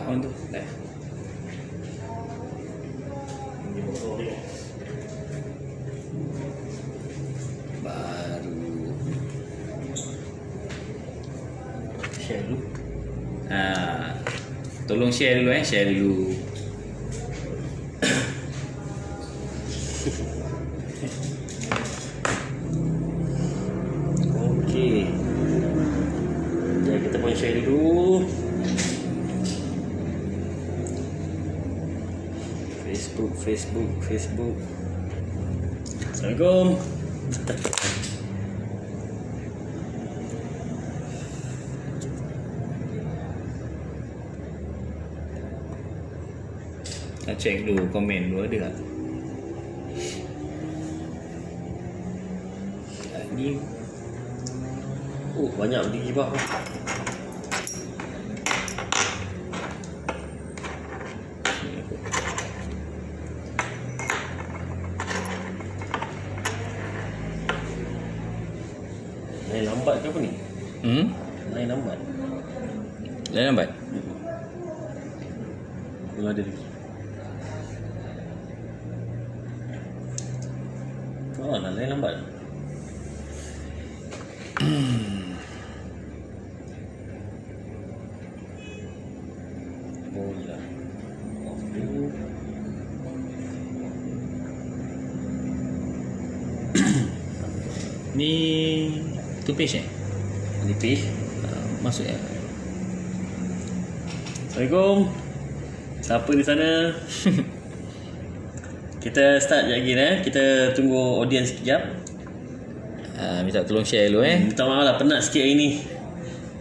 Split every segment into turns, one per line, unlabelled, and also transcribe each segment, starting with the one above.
on tu. Baru
share dulu.
Tolong share dulu share dulu.
Okey. Jadi kita pun share dulu. Facebook. Assalamualaikum.
Nak check dulu komen dulu ada tak? Ni
Banyak di give up. Lain lambat ke apa ni? Lain lambat.
Lain lambat?
Belum ada lagi. Lain lambat. Ya.
Ni tu page
Ni page.
Masuk
Assalamualaikum. Siapa di sana? Kita start je lagi Kita tunggu audience sekejap.
Minta tolong share dulu
Minta maaf lah, penat sikit hari ni.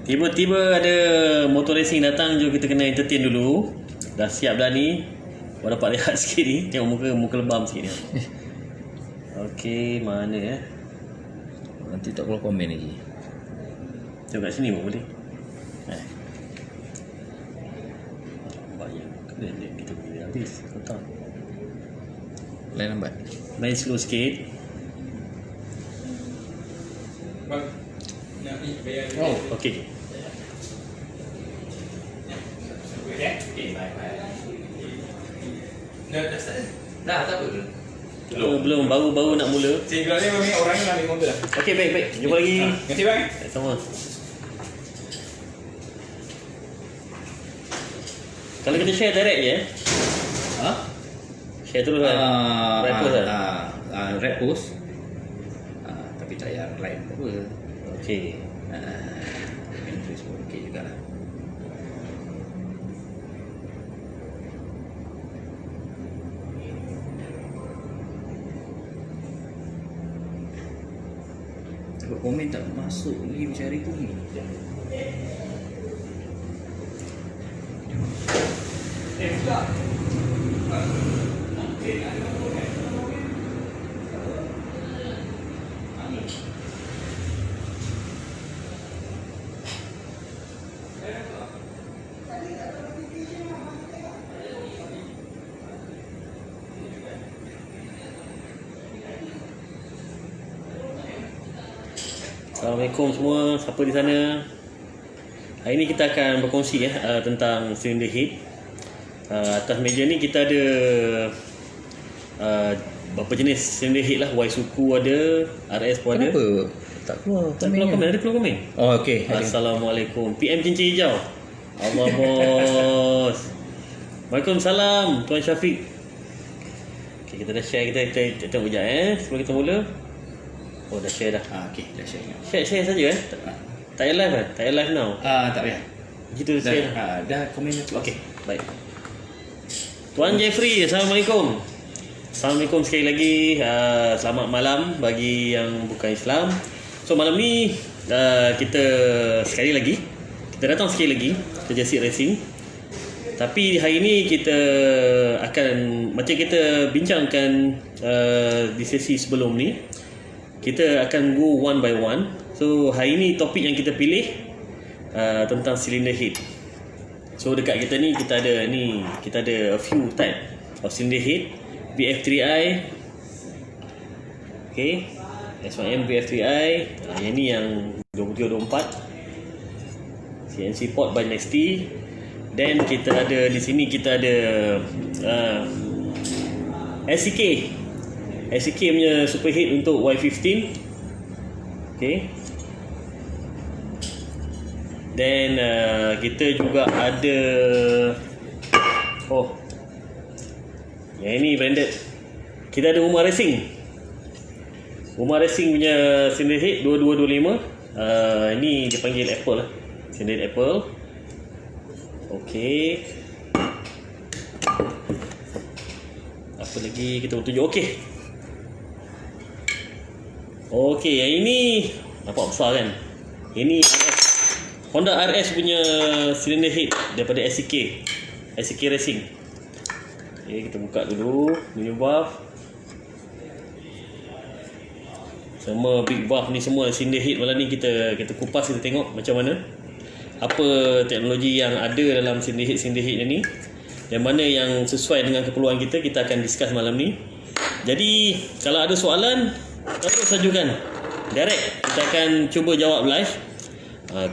Tiba-tiba ada motor racing datang. Jom kita kena entertain dulu. Dah siap dah ni. Baru dapat lihat sikit ni. Tengok muka lebam sikit ni. Okey, mana
Nanti tak perlu komen lagi.
Tengok kat sini pun boleh. Bayang kena kita boleh habis. Kau tahu.
Lain lambat.
Main slow sikit. Okey.
Dah tak apa ke?
Belum baru nak mula.
Tinggal ni memang orang yang ambil mobil lah.
Okey, baik. Jumpa lagi.
Terima kasih bang.
Sama. Kalau kita share direct je share terus right post
right post. Tapi tak payah like apa.
Okey.
Facebook okey jugalah. Kalau komen tak masuk lagi macam hari tu ni.
Assalamualaikum semua, siapa di sana? Hari ni kita akan berkongsi tentang cylinder head. Atas meja ni kita ada berapa jenis cylinder head lah. Y-Suku ada, RS pun ada.
Kenapa tak keluar komen?
Ada keluar komen.
Oh okey.
Assalamualaikum. PM cincin hijau. Allah bos. Waalaikumsalam Tuan Syafiq. Okay, kita dah share, kita tengok sekejap sebelum kita mula. Oh dah share dah.
Okey, dah share.
Share saja Tak payah live kan? Tak payah live now.
Tak payah.
Gitu share.
Dah komen.
Okey, baik. Tuan Jeffrey, Assalamualaikum. Assalamualaikum sekali lagi. Selamat malam bagi yang bukan Islam. So malam ni kita datang sekali lagi kerja Seat Racing. Tapi hari ni kita akan macam kita bincangkan di sesi sebelum ni, kita akan go one by one. So hari ni topik yang kita pilih tentang cylinder head. So dekat kita ni kita ada a few type of cylinder head. VF3i, okay, S1M VF3i, yang ni yang 2324, CNC port by Nexty, Then kita ada di sini, kita ada SCK punya superheat untuk Y15. Okay. Then kita juga ada yang ini branded. Kita ada Umar Racing punya cylinder head 2225. Ini dia panggil Apple lah, cylinder head Apple. Okay. Apa lagi kita tunjuk? Okay, yang ini nampak besar kan? Ini Honda RS punya cylinder head daripada SCK Racing. Okay, kita buka dulu new valve. Semua big valve ni semua cylinder head malam ni kita kupas, kita tengok macam mana, apa teknologi yang ada dalam cylinder head ni, yang mana yang sesuai dengan keperluan kita akan discuss malam ni. Jadi kalau ada soalan, terus ajukan direct, kita akan cuba jawab live.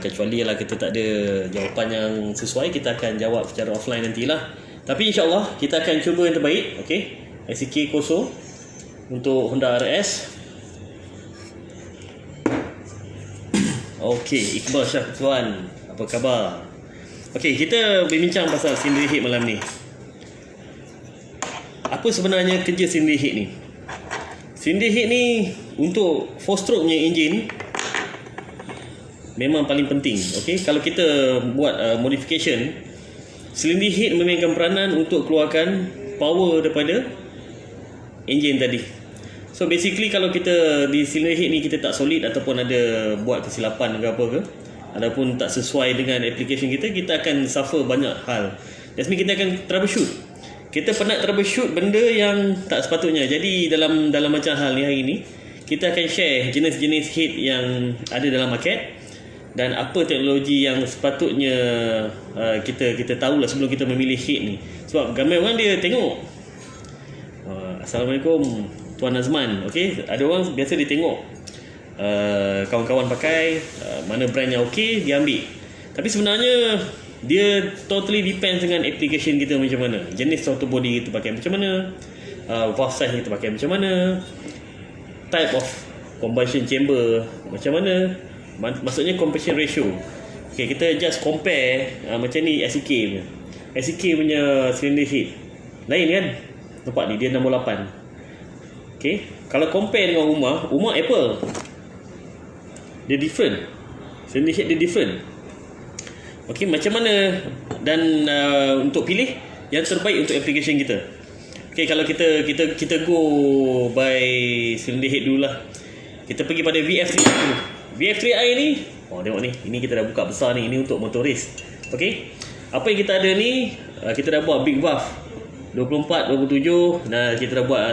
Kecuali lah kita tak ada jawapan yang sesuai, kita akan jawab secara offline nantilah. Tapi insyaAllah kita akan cuba yang terbaik. Okay, SCK Koso untuk Honda RS. Okay, Iqbal Syah Tuan, apa khabar? Okay, kita berbincang pasal cylinder head malam ni. Apa sebenarnya kerja cylinder head ni? Cylinder head ni untuk 4-stroke punya engine memang paling penting. Okay, kalau kita buat modification, cylinder head memainkan peranan untuk keluarkan power daripada engine tadi. So basically kalau kita di cylinder head ni kita tak solid ataupun ada buat kesilapan ke apa ke, ataupun tak sesuai dengan application kita akan suffer banyak hal. That's mean kita akan troubleshoot. Kita penat troubleshoot benda yang tak sepatutnya. Jadi dalam macam hal ni hari ni, kita akan share jenis-jenis head yang ada dalam market dan apa teknologi yang sepatutnya kita tahulah sebelum kita memilih head ni. Sebab ramai orang dia tengok Assalamualaikum Tuan Azman. Okay, ada orang biasa dia tengok kawan-kawan pakai mana brand yang okey, dia ambil. Tapi sebenarnya dia totally depends dengan application kita macam mana, jenis throttle body kita pakai macam mana, valve size kita pakai macam mana, type of combustion chamber macam mana, maksudnya compression ratio. Okay, kita just compare macam ni SCK punya cylinder head lain kan, nampak ni dia 68. Okay, kalau compare dengan Umar Apple, dia different, cylinder head dia different. Okay, macam mana dan untuk pilih yang terbaik untuk application kita. Okay, kalau kita go by cylinder head dulu lah. Kita pergi pada VF3i dulu. VF3i ni, tengok ni, ini kita dah buka besar ni, ini untuk motoris. Okay, apa yang kita ada ni, kita dah buat big valve 24, 27. Nah, kita dah buat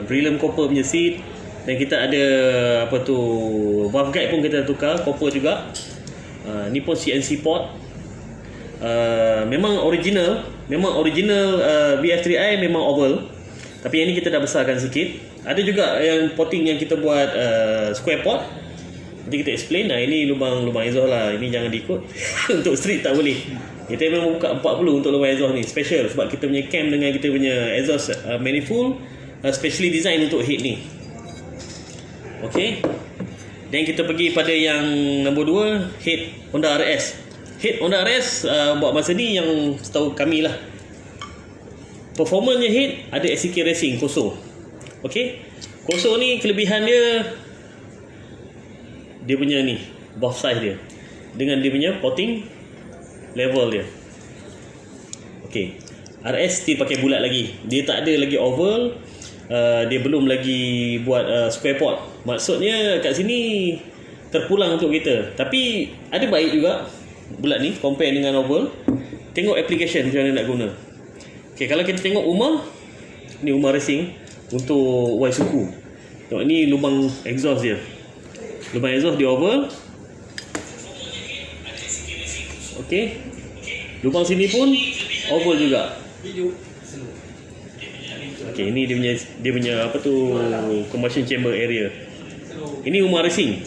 beryllium copper punya seat. Dan kita ada valve guide pun kita tukar copper juga. Ni pun CNC port. Memang original VF3i memang oval. Tapi yang ni kita dah besarkan sikit. Ada juga yang porting yang kita buat square port. Nanti kita explain. Ini lubang exhaust lah. Ini jangan diikut. Untuk street tak boleh. Kita memang buka 40 untuk lubang exhaust ni special, sebab kita punya cam dengan kita punya exhaust manifold specially design untuk head ni. Okay, dan kita pergi pada yang nombor 2, head Honda RS. Head Honda RS buat masa ni yang setahu kami lah, performanya head ada SCK Racing Koso. Okay, Koso ni kelebihan dia punya ni valve size dia dengan dia punya porting level dia. Okay, RS still pakai bulat lagi, dia tak ada lagi oval. Dia belum lagi buat square port. Maksudnya kat sini terpulang untuk kita. Tapi ada baik juga bulat ni compare dengan oval. Tengok application macam mana nak guna. Okay, kalau kita tengok Umar ni, Umar Racing untuk Y-Suku. Tengok ni lubang exhaust dia. Lubang exhaust dia oval. Okay, lubang sini pun oval juga. Okay, ini dia punya combustion chamber area. Ini Umar Racing.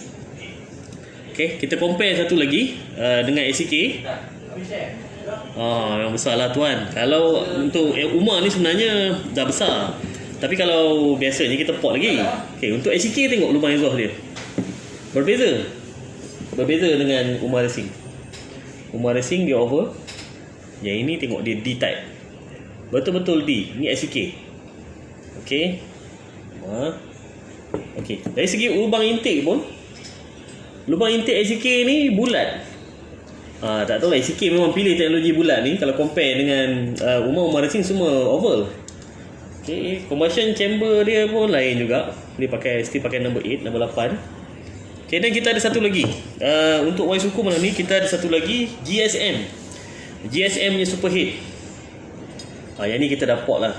Okay, kita compare satu lagi dengan SCK. Yang besar lah tuan. Kalau untuk Umar ni sebenarnya dah besar. Tapi kalau biasanya kita pot lagi. Okay, untuk SCK tengok lubang exhaust dia. Berbeza dengan Umar Racing. Umar Racing dia over. Yang ini tengok dia D-type. Betul-betul D. Ni SCK. Okay. Okay. Dari segi lubang intake pun, lubang intake SCK ni bulat. Tak tahu lah, SCK memang pilih teknologi bulat ni. Kalau compare dengan Umar Racing semua oval. Okay. Combustion chamber dia pun lain juga. Dia still pakai number 8, number 8. Okay, dan kita ada satu lagi. Untuk Y suku malam ni kita ada satu lagi GSM nya superheat. Yang ni kita dah pot lah.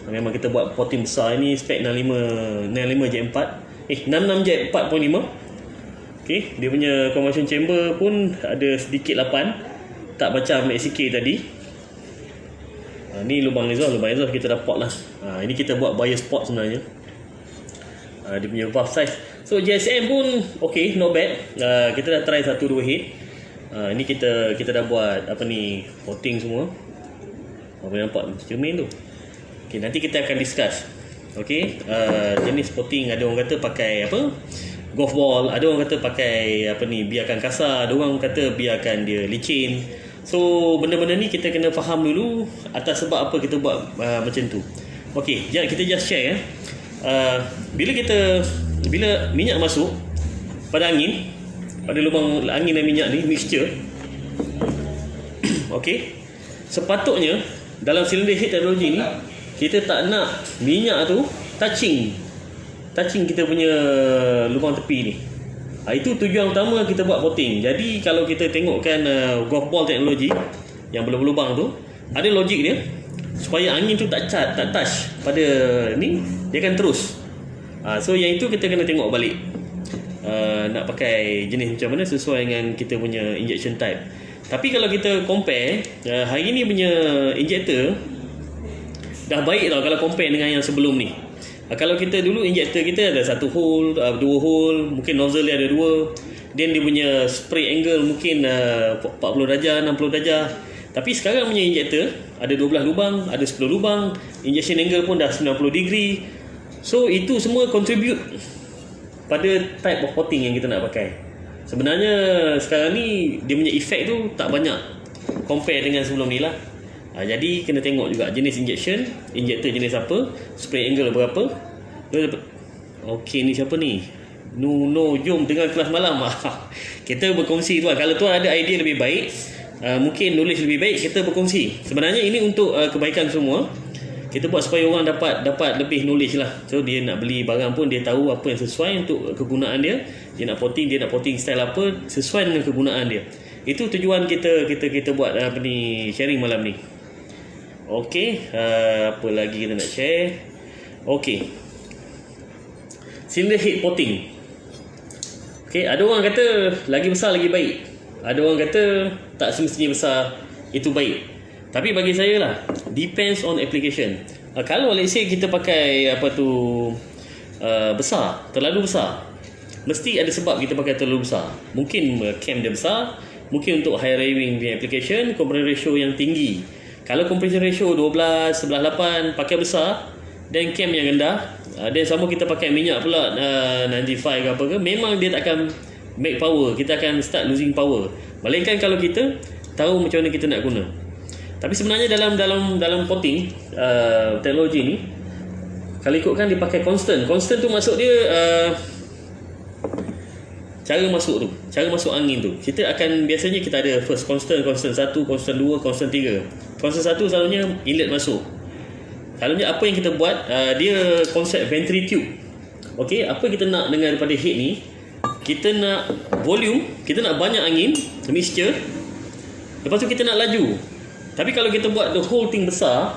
Memang kita buat potting besar. Ini spek 65 Jet 4. 66 Jet 4.5. Okay, dia punya combustion chamber pun ada sedikit lapan. Tak macam XCK tadi. Ni lubang exhaust kita dah pot lah. Ini kita buat bias pot sebenarnya. Dia punya valve size. So GSM pun okay, not bad. Kita dah try 1-2 head. Ini kita dah buat potting semua. Apa nampak cermin tu. Okay, nanti kita akan discuss. Okay, jenis potting ada orang kata pakai golf ball, ada orang kata pakai biarkan kasar, ada orang kata biarkan dia licin. So benda-benda ni kita kena faham dulu atas sebab apa kita buat macam tu. Okay, kita just share bila minyak masuk pada angin, pada lubang angin dan minyak ni mixture. Okay, sepatutnya dalam silinder heat teknologi ni kita tak nak minyak tu touching kita punya lubang tepi ni. Itu tujuan utama kita buat potting. Jadi kalau kita tengokkan golf ball teknologi yang berlubang tu, ada logik dia supaya angin tu tak touch pada ni, dia akan terus. So yang itu kita kena tengok balik. Nak pakai jenis macam mana sesuai dengan kita punya injection type. Tapi kalau kita compare, hari ni punya injector dah baik tau kalau compare dengan yang sebelum ni. Kalau kita dulu injector kita ada 1 hole, 2 hole, mungkin nozzle dia ada 2. Dan dia punya spray angle mungkin 40 darjah, 60 darjah. Tapi sekarang punya injector ada 12 lubang, ada 10 lubang, injection angle pun dah 90 degree. So itu semua contribute pada type of potting yang kita nak pakai. Sebenarnya sekarang ni dia punya effect tu tak banyak compare dengan sebelum ni lah. Jadi kena tengok juga jenis injector jenis apa, spray angle berapa. Okey, ni siapa ni? No, jom dengar kelas malam. Kita berkongsi tuan. Kalau tuan ada idea lebih baik, mungkin knowledge lebih baik, kita berkongsi. Sebenarnya ini untuk kebaikan semua. Kita buat supaya orang dapat lebih knowledge lah. So dia nak beli barang pun dia tahu apa yang sesuai untuk kegunaan dia. Dia nak potting style apa sesuai dengan kegunaan dia. Itu tujuan kita buat sharing malam ni. Okey, apa lagi kita nak share? Okey, cylinder head potting. Okey, ada orang kata lagi besar lagi baik. Ada orang kata tak semestinya besar itu baik. Tapi bagi saya lah, depends on application. Kalau let's say kita pakai besar, terlalu besar, mesti ada sebab kita pakai terlalu besar. Mungkin cam dia besar, mungkin untuk high revving punya application, compression ratio yang tinggi. Kalau compression ratio 12, 11/8 pakai besar dan cam yang rendah, dan sama kita pakai minyak pula 95 ke apa ke, memang dia tak akan make power. Kita akan start losing power. Melainkan kalau kita tahu macam mana kita nak guna. Tapi sebenarnya dalam potting teknologi ni, kalau ikutkan dia pakai constant tu maksud dia cara masuk angin tu. Kita akan biasanya kita ada first constant 1, constant 2, constant 3. Constant 1 selalunya inlet masuk. Selalunya apa yang kita buat, dia konsep venturi tube. Okey, apa kita nak dengan daripada head ni? Kita nak volume, kita nak banyak angin, mixture. Lepas tu kita nak laju. Tapi kalau kita buat the whole thing besar,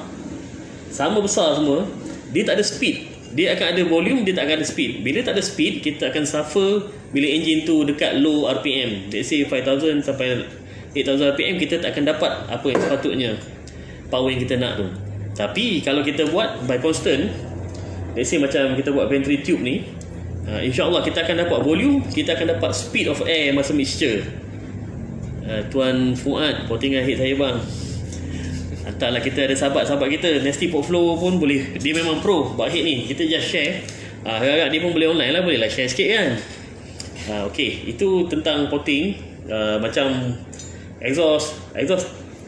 sama besar semua, dia tak ada speed. Dia akan ada volume, dia tak akan ada speed. Bila tak ada speed, kita akan suffer bila engine tu dekat low RPM. Let's say 5000 sampai 8000 RPM, kita tak akan dapat apa yang sepatutnya power yang kita nak tu. Tapi kalau kita buat by constant, let's say macam kita buat venturi tube ni, InsyaAllah kita akan dapat volume, kita akan dapat speed of air masa mixture. Tuan Fuad, pottingan head saya bang. Hantarlah, kita ada sahabat-sahabat kita Nasty Portflow pun boleh. Dia memang pro buat head ni. Kita just share. Agak-agak dia pun boleh online lah. Boleh lah share sikit kan. Okay, itu tentang potting. Macam exhaust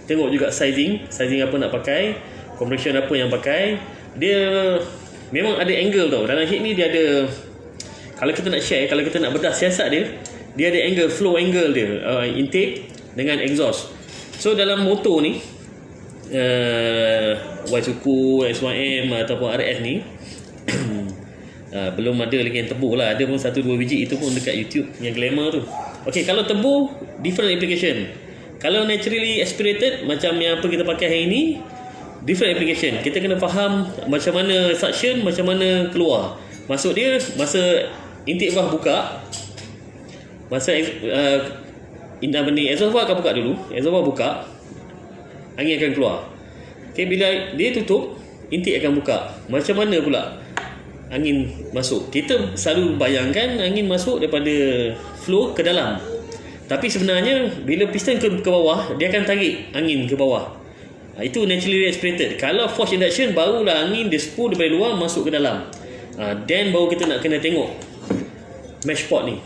tengok juga sizing apa nak pakai, compression apa yang pakai. Dia memang ada angle tau. Dalam head ni dia ada, kalau kita nak share, kalau kita nak bedah siasat dia ada angle, flow angle dia, intake dengan exhaust. So dalam motor ni Y-Suku, SYM ataupun RS ni belum ada lagi yang tebuh lah. Ada pun 1-2 biji, itu pun dekat YouTube yang glamour tu. Okay, kalau tebuh different application. Kalau naturally aspirated macam yang apa kita pakai hari ni, different application. Kita kena faham macam mana suction, macam mana keluar. Maksud dia, masa intake valve buka, masa exhaust valve akan buka dulu. Exhaust valve buka, angin akan keluar. Okay, bila dia tutup, intake akan buka. Macam mana pula angin masuk? Kita selalu bayangkan angin masuk daripada flow ke dalam. Tapi sebenarnya bila piston ke bawah, dia akan tarik angin ke bawah. Itu naturally aspirated. Kalau forced induction, barulah angin dia spool daripada luar masuk ke dalam. Then baru kita nak kena tengok mesh pot ni.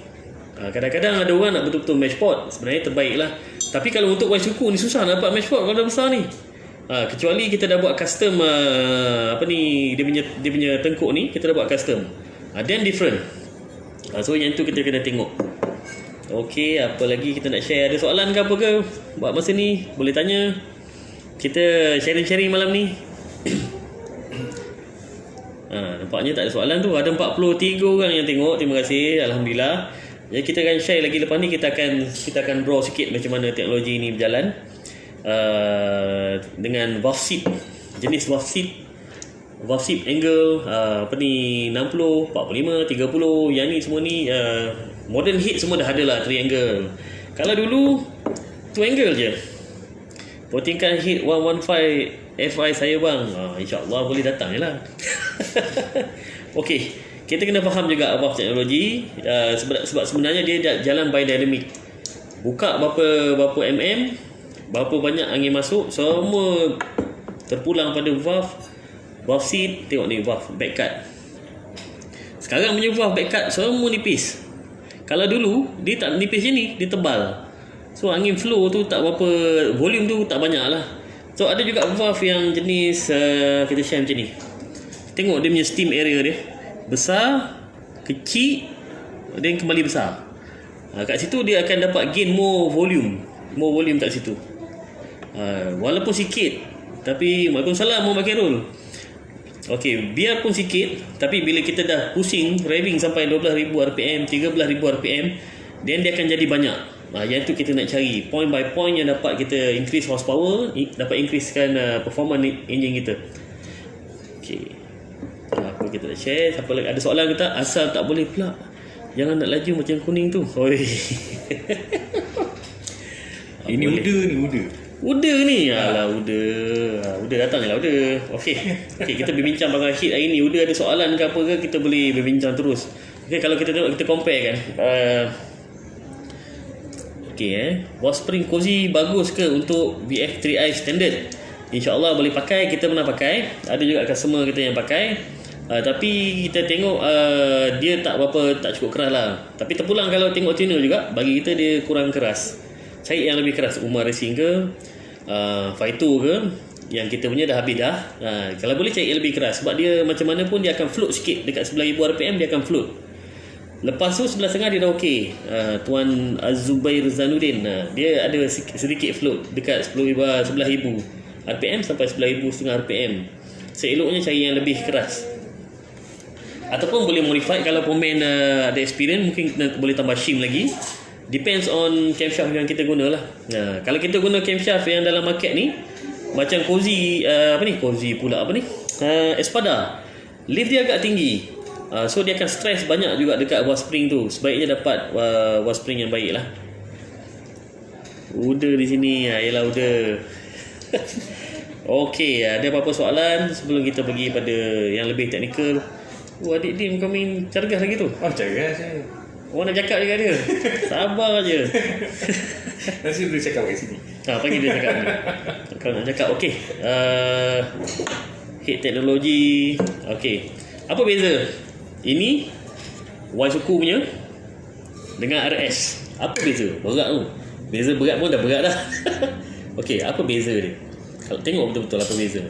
Kadang-kadang ada orang nak betul-betul mesh pot, sebenarnya terbaik lah. Tapi kalau untuk Y-Suku ni susah nak dapat mesh pot kalau dah besar ni. Kecuali kita dah buat custom dia punya tengkuk ni, kita dah buat custom. Then different. So yang tu kita kena tengok. Okey, apa lagi kita nak share? Ada soalan ke apa ke buat masa ni? Boleh tanya. Kita sharing-sharing malam ni. Nampaknya tak ada soalan tu. Ada 43 orang yang tengok. Terima kasih, alhamdulillah. Jadi kita akan share lagi lepas ni. Kita akan draw sikit macam mana teknologi ni berjalan. Dengan valve seat, jenis valve seat angle apa ni, 60, 45, 30. Yang ni semua ni modern heat semua dah ada lah, triangle. Kalau dulu two angle je. Pottingkan heat 115 FI saya bang, InsyaAllah boleh datang je lah. Okay, kita kena faham juga valve teknologi. Sebab sebenarnya dia jalan by dynamic. Buka berapa mm, berapa banyak angin masuk, semua terpulang pada valve seat. Tengok ni valve back cut. Sekarang punya valve back cut semua nipis. Kalau dulu dia tak nipis je ni, dia tebal. So angin flow tu tak berapa, volume tu tak banyak lah. So ada juga valve yang jenis kita share macam ni. Tengok dia punya steam area dia besar, kecil, dan kembali besar. Kat situ dia akan dapat gain more volume kat situ. Walaupun sikit, tapi Waalaikumsalam Muhammad Khairul. Okey, biarpun sikit, tapi bila kita dah pusing revving sampai 12,000 rpm, 13,000 rpm, then dia akan jadi banyak. Yang tu kita nak cari point by point yang dapat kita increase horsepower, dapat increasekan performance engine kita. Okey, apa kita nak share? Siapa lagi ada soalan kita? Asal tak boleh pula, jangan nak laju macam kuning tu. Oi.
Ini uda.
Uda ni. Alah, Uda datang je lah Uda. Okey, kita berbincang pasal hit hari ni. Uda ada soalan ke apa ke, kita boleh berbincang terus. Okey, kalau kita tengok, kita compare kan. Valve spring cozy bagus ke untuk VF3i standard? InsyaAllah boleh pakai. Kita pernah pakai. Ada juga customer kita yang pakai. Tapi kita tengok dia tak cukup keras lah. Tapi terpulang kalau tengok tuner juga, bagi kita dia kurang keras. Cari yang lebih keras, Umar Racing ke, Faito ke, yang kita punya dah habis dah. Kalau boleh cari yang lebih keras, sebab dia macam mana pun dia akan float sikit. Dekat 11,000 rpm dia akan float. Lepas tu 11.5 dia dah okey. Tuan Azubair Zanuddin, dia ada sedikit float dekat 11,000 rpm sampai 11,500 rpm. Seeloknya cari yang lebih keras. Ataupun boleh modify. Kalau pemain ada experience, mungkin boleh tambah shim lagi. Depends on camshaft yang kita guna lah. Kalau kita guna camshaft yang dalam market ni, macam cozy, Espada, lift dia agak tinggi. So dia akan stress banyak juga dekat valve spring tu. Sebaiknya dapat valve spring yang baik lah. Uda di sini, ialah Uda. Okey, ada apa-apa soalan sebelum kita pergi pada yang lebih teknikal? Adik Dim kami cergas lagi tu.
Cergas saya.
Orang nak cakap juga dia. Sabar je.
Nanti boleh cakap kat sini.
Panggil dia cakap. Kalau nak cakap okey. Head teknologi. Okey. Apa beza? Ini Y suku punya dengan RS. Apa beza? Berat tu. Beza berat pun dah berat dah. Okey, apa beza dia? Kalau tengok betul-betul apa beza.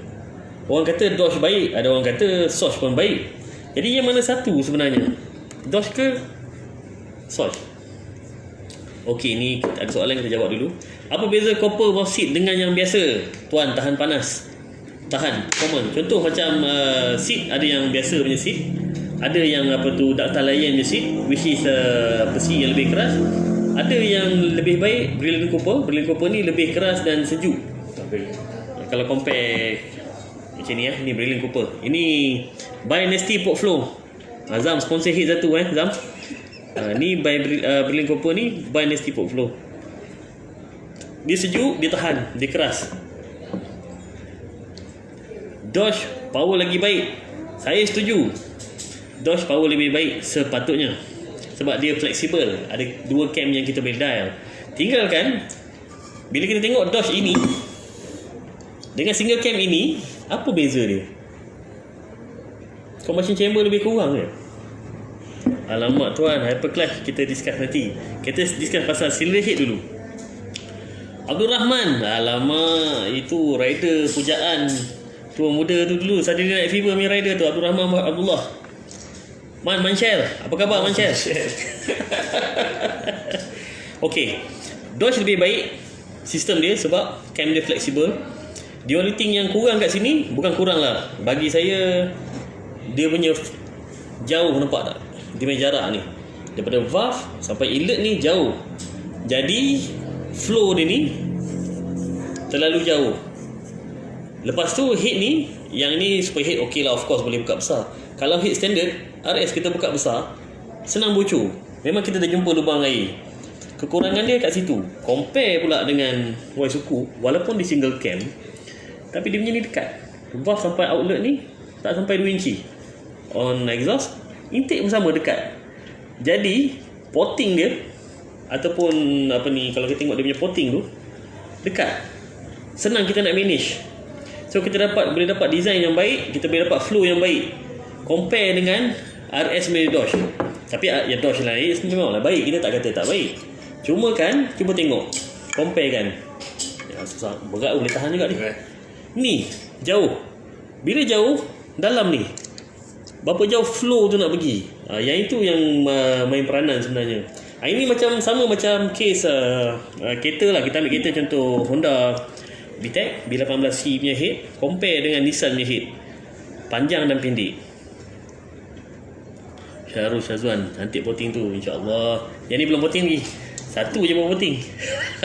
Orang kata Dosh baik, ada orang kata Sosh pun baik. Jadi yang mana satu sebenarnya? Dosh ke Sosh? Okey, ni ada soalan kita jawab dulu. Apa beza copper bauxite dengan yang biasa? Tuan, tahan panas. Tahan, common. Contoh macam seat, ada yang biasa punya seat. Ada yang ductile iron punya seat, which is besi yang lebih keras. Ada yang lebih baik, brilliant copper. Brilliant copper ni lebih keras dan sejuk. Kalau compare macam ni ni brilliant copper. Ini by Nasty Port Flow. Zam sponsor hit satu Zam. Ni by brilliant copper ni by Nasty Port Flow. Dia sejuk, dia tahan, dia keras. Dosh power lagi baik. Saya setuju. Dosh power lebih baik sepatutnya. Sebab dia fleksibel. Ada dua cam yang kita boleh dial. Tinggalkan bila kita tengok Dosh ini dengan single cam ini, apa beza dia? Combustion chamber lebih kurang ke? Alamak tuan, hyperclash kita discuss nanti. Kita discuss pasal cylinder head dulu. Abdul Rahman, alamak, itu rider pujaan tua muda tu dulu. Saturday Night Fever punya rider tu, Abdul Rahman Abdullah. Manshel, apa khabar Manshel? Okey, Dosh lebih baik sistem dia sebab cam dia fleksibel. The only thing yang kurang kat sini, bukan kurang lah, bagi saya dia punya jauh, nampak tak? Dia punya jarak ni daripada valve sampai inlet ni jauh. Jadi flow dia ni terlalu jauh. Lepas tu head ni, yang ni super head okey lah, of course boleh buka besar. Kalau head standard RS kita buka besar, senang bocor. Memang kita dah jumpa lubang air. Kekurangan dia kat situ. Compare pula dengan Y suku, walaupun di single cam, tapi dia punya ni dekat. Valve sampai outlet ni tak sampai 2 inci. On exhaust, intake pun sama dekat. Jadi potting dia ataupun kalau kita tengok dia punya potting tu dekat. Senang kita nak manage. So kita boleh dapat design yang baik, kita boleh dapat flow yang baik. Compare dengan RS punya Dosh. Tapi ya Dosh lah, memanglah baik, kita tak kata tak baik. Cuma kan, cuba tengok, compare kan. Ya, susah, berat boleh tahan juga ni. Ni jauh. Bila jauh dalam ni, berapa jauh flow tu nak pergi. Yang itu yang main peranan sebenarnya. Ini macam sama macam case kereta lah. Kita ambil kereta contoh Honda VTEC B18C punya head, compare dengan Nissan punya head, panjang dan pendek. Syahrul Syazwan, nanti voting tu insya-Allah. Yang ni belum voting lagi. Satu je baru voting.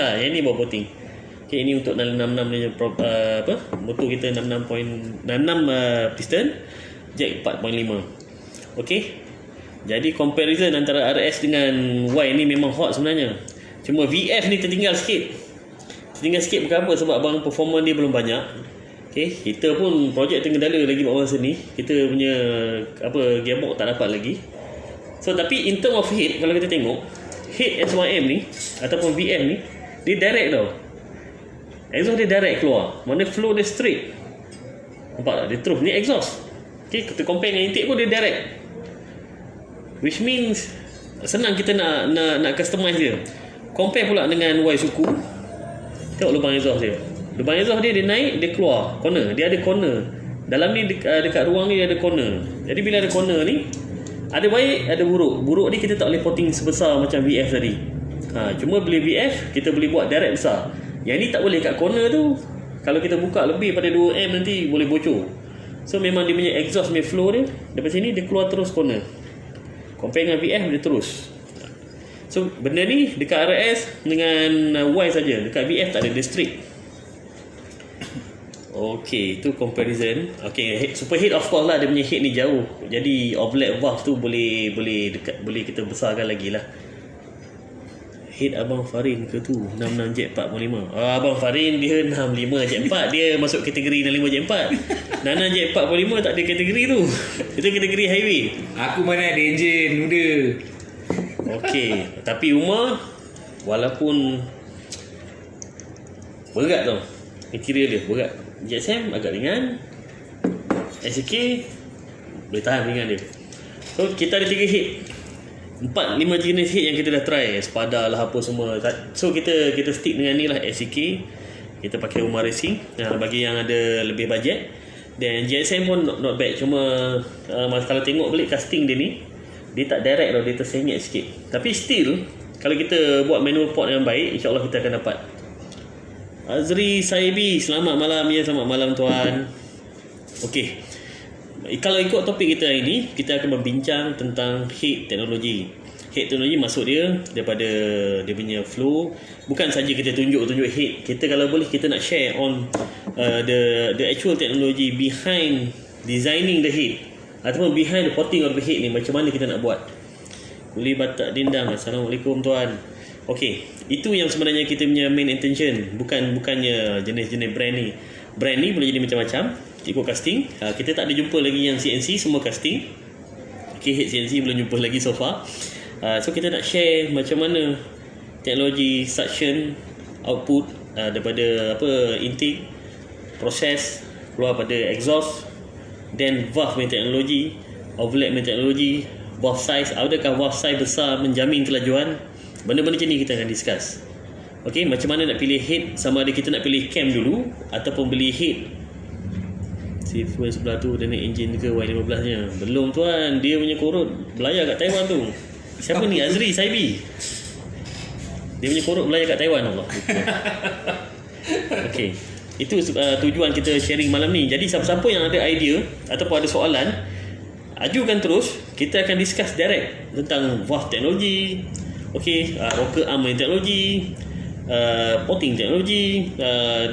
Yang ni baru voting. Okay, ini untuk 66 punya motor kita 66 piston, jack 4.5. Okey. Jadi comparison antara RS dengan Y ni memang hot sebenarnya. Cuma VF ni tertinggal sikit. Bukan apa, sebab abang performance dia belum banyak. Okey, kita pun projek tergendala lagi buat masa ni. Kita punya gearbox tak dapat lagi. So tapi in term of head, kalau kita tengok head SYM ni ataupun VF ni, dia direct tau. Exhaust dia direct keluar. Mana flow dia straight. Nampak tak? Dia terus. Ni exhaust. Okay, kita compare dengan intake pun dia direct. Which means senang kita nak customize dia. Compare pula dengan Y suku. Tengok lubang exhaust dia. Lubang exhaust dia naik, dia keluar corner. Dia ada corner. Dalam ni dekat ruang ni dia ada corner. Jadi bila ada corner ni, ada baik, ada buruk. Buruk ni kita tak boleh potting sebesar macam VF tadi. Cuma bila VF kita boleh buat direct besar. Yang ni tak boleh kat corner tu. Kalau kita buka lebih pada 2M nanti boleh bocor. So memang dia punya exhaust punya flow dia daripada sini dia keluar terus corner. Compare dengan VF dia terus. So benda ni dekat RS dengan Y saja. Dekat VF tak ada, dia straight. Okey, itu comparison. Okey, super head of course lah, dia punya head ni jauh. Jadi overlap valve tu boleh kita besarkan lagi lah. Head Abang Farin ke tu 66 jet 4.5. Abang Farin dia 65 jet 4. Dia masuk kategori 65 jet 4. 66 jet 4.5 tak ada kategori tu. Itu kategori highway.
Aku mana ada enjin muda.
Okey, tapi Umar walaupun berat tau. Material dia berat. GSM agak ringan. SK boleh tahan ringan dia. So kita ada 3 head, 4-5 jenis head yang kita dah try. Espada lah apa semua. So kita stick dengan ni lah, SK. Kita pakai Umar Racing bagi yang ada lebih budget. Dan GSM pun not bad. Cuma kalau tengok balik casting dia ni, dia tak direct tau, dia tersenyap sikit. Tapi still, kalau kita buat manual port yang baik, InsyaAllah kita akan dapat. Azri Saibi, selamat malam. Ya, selamat malam tuan. Okey, kalau ikut topik kita hari ni, kita akan berbincang tentang head teknologi. Head teknologi maksud dia daripada dia punya flow. Bukan saja kita tunjuk head. Kita kalau boleh kita nak share on the actual technology behind designing the head, ataupun behind the porting of the head ni, macam mana kita nak buat. Boleh Batak Dindang, Assalamualaikum tuan. Okey, itu yang sebenarnya kita punya main intention. Bukannya jenis-jenis brand ni. Brand ni boleh jadi macam-macam ikut casting. Kita tak ada jumpa lagi yang CNC, semua casting. Okey, head CNC belum jumpa lagi so far. So kita nak share macam mana teknologi suction output daripada intake, proses keluar pada exhaust, then valve punya teknologi, overlap punya teknologi, valve size, adakah valve size besar menjamin kelajuan. Benda-benda macam ni kita akan discuss. Okey, macam mana nak pilih head, sama ada kita nak pilih cam dulu ataupun beli head. Si fuel sebelah tu dia ni engine ke Y15 nya. Belum tuan, dia punya korot belayar kat Taiwan tu. Siapa ni? Azri Saibi. Dia punya korot belayar kat Taiwan, Allah. Okey, itu tujuan kita sharing malam ni. Jadi siapa-siapa yang ada idea ataupun ada soalan, ajukan terus. Kita akan discuss direct tentang valve teknologi, okey, rocker arm teknologi, porting teknologi,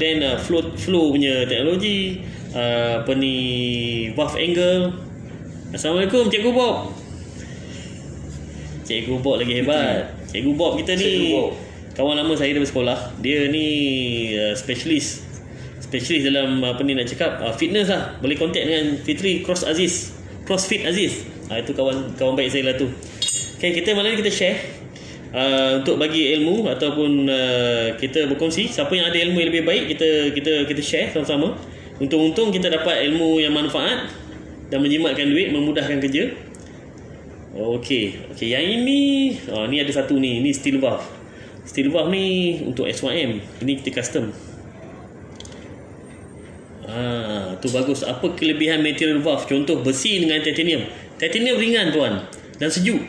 then flow punya teknologi, valve angle. Assalamualaikum Cikgu Bob. Cikgu Bob lagi hebat. Cikgu Bob kita ni kawan lama saya dari sekolah. Dia ni specialist dalam nak cakap fitness lah. Boleh contact dengan Fitri CrossFit Aziz. Itu kawan baik saya lah tu. Okay, kita malam ni kita share untuk bagi ilmu ataupun kita berkongsi. Siapa yang ada ilmu yang lebih baik, kita share sama-sama. Untung-untung kita dapat ilmu yang manfaat dan menjimatkan duit, memudahkan kerja. Okey, yang ini ni ada satu ni steel valve. Steel valve ni untuk SYM. Ini kita custom. Tu bagus. Apa kelebihan material valve? Contoh besi dengan titanium. Titanium ringan tuan dan sejuk.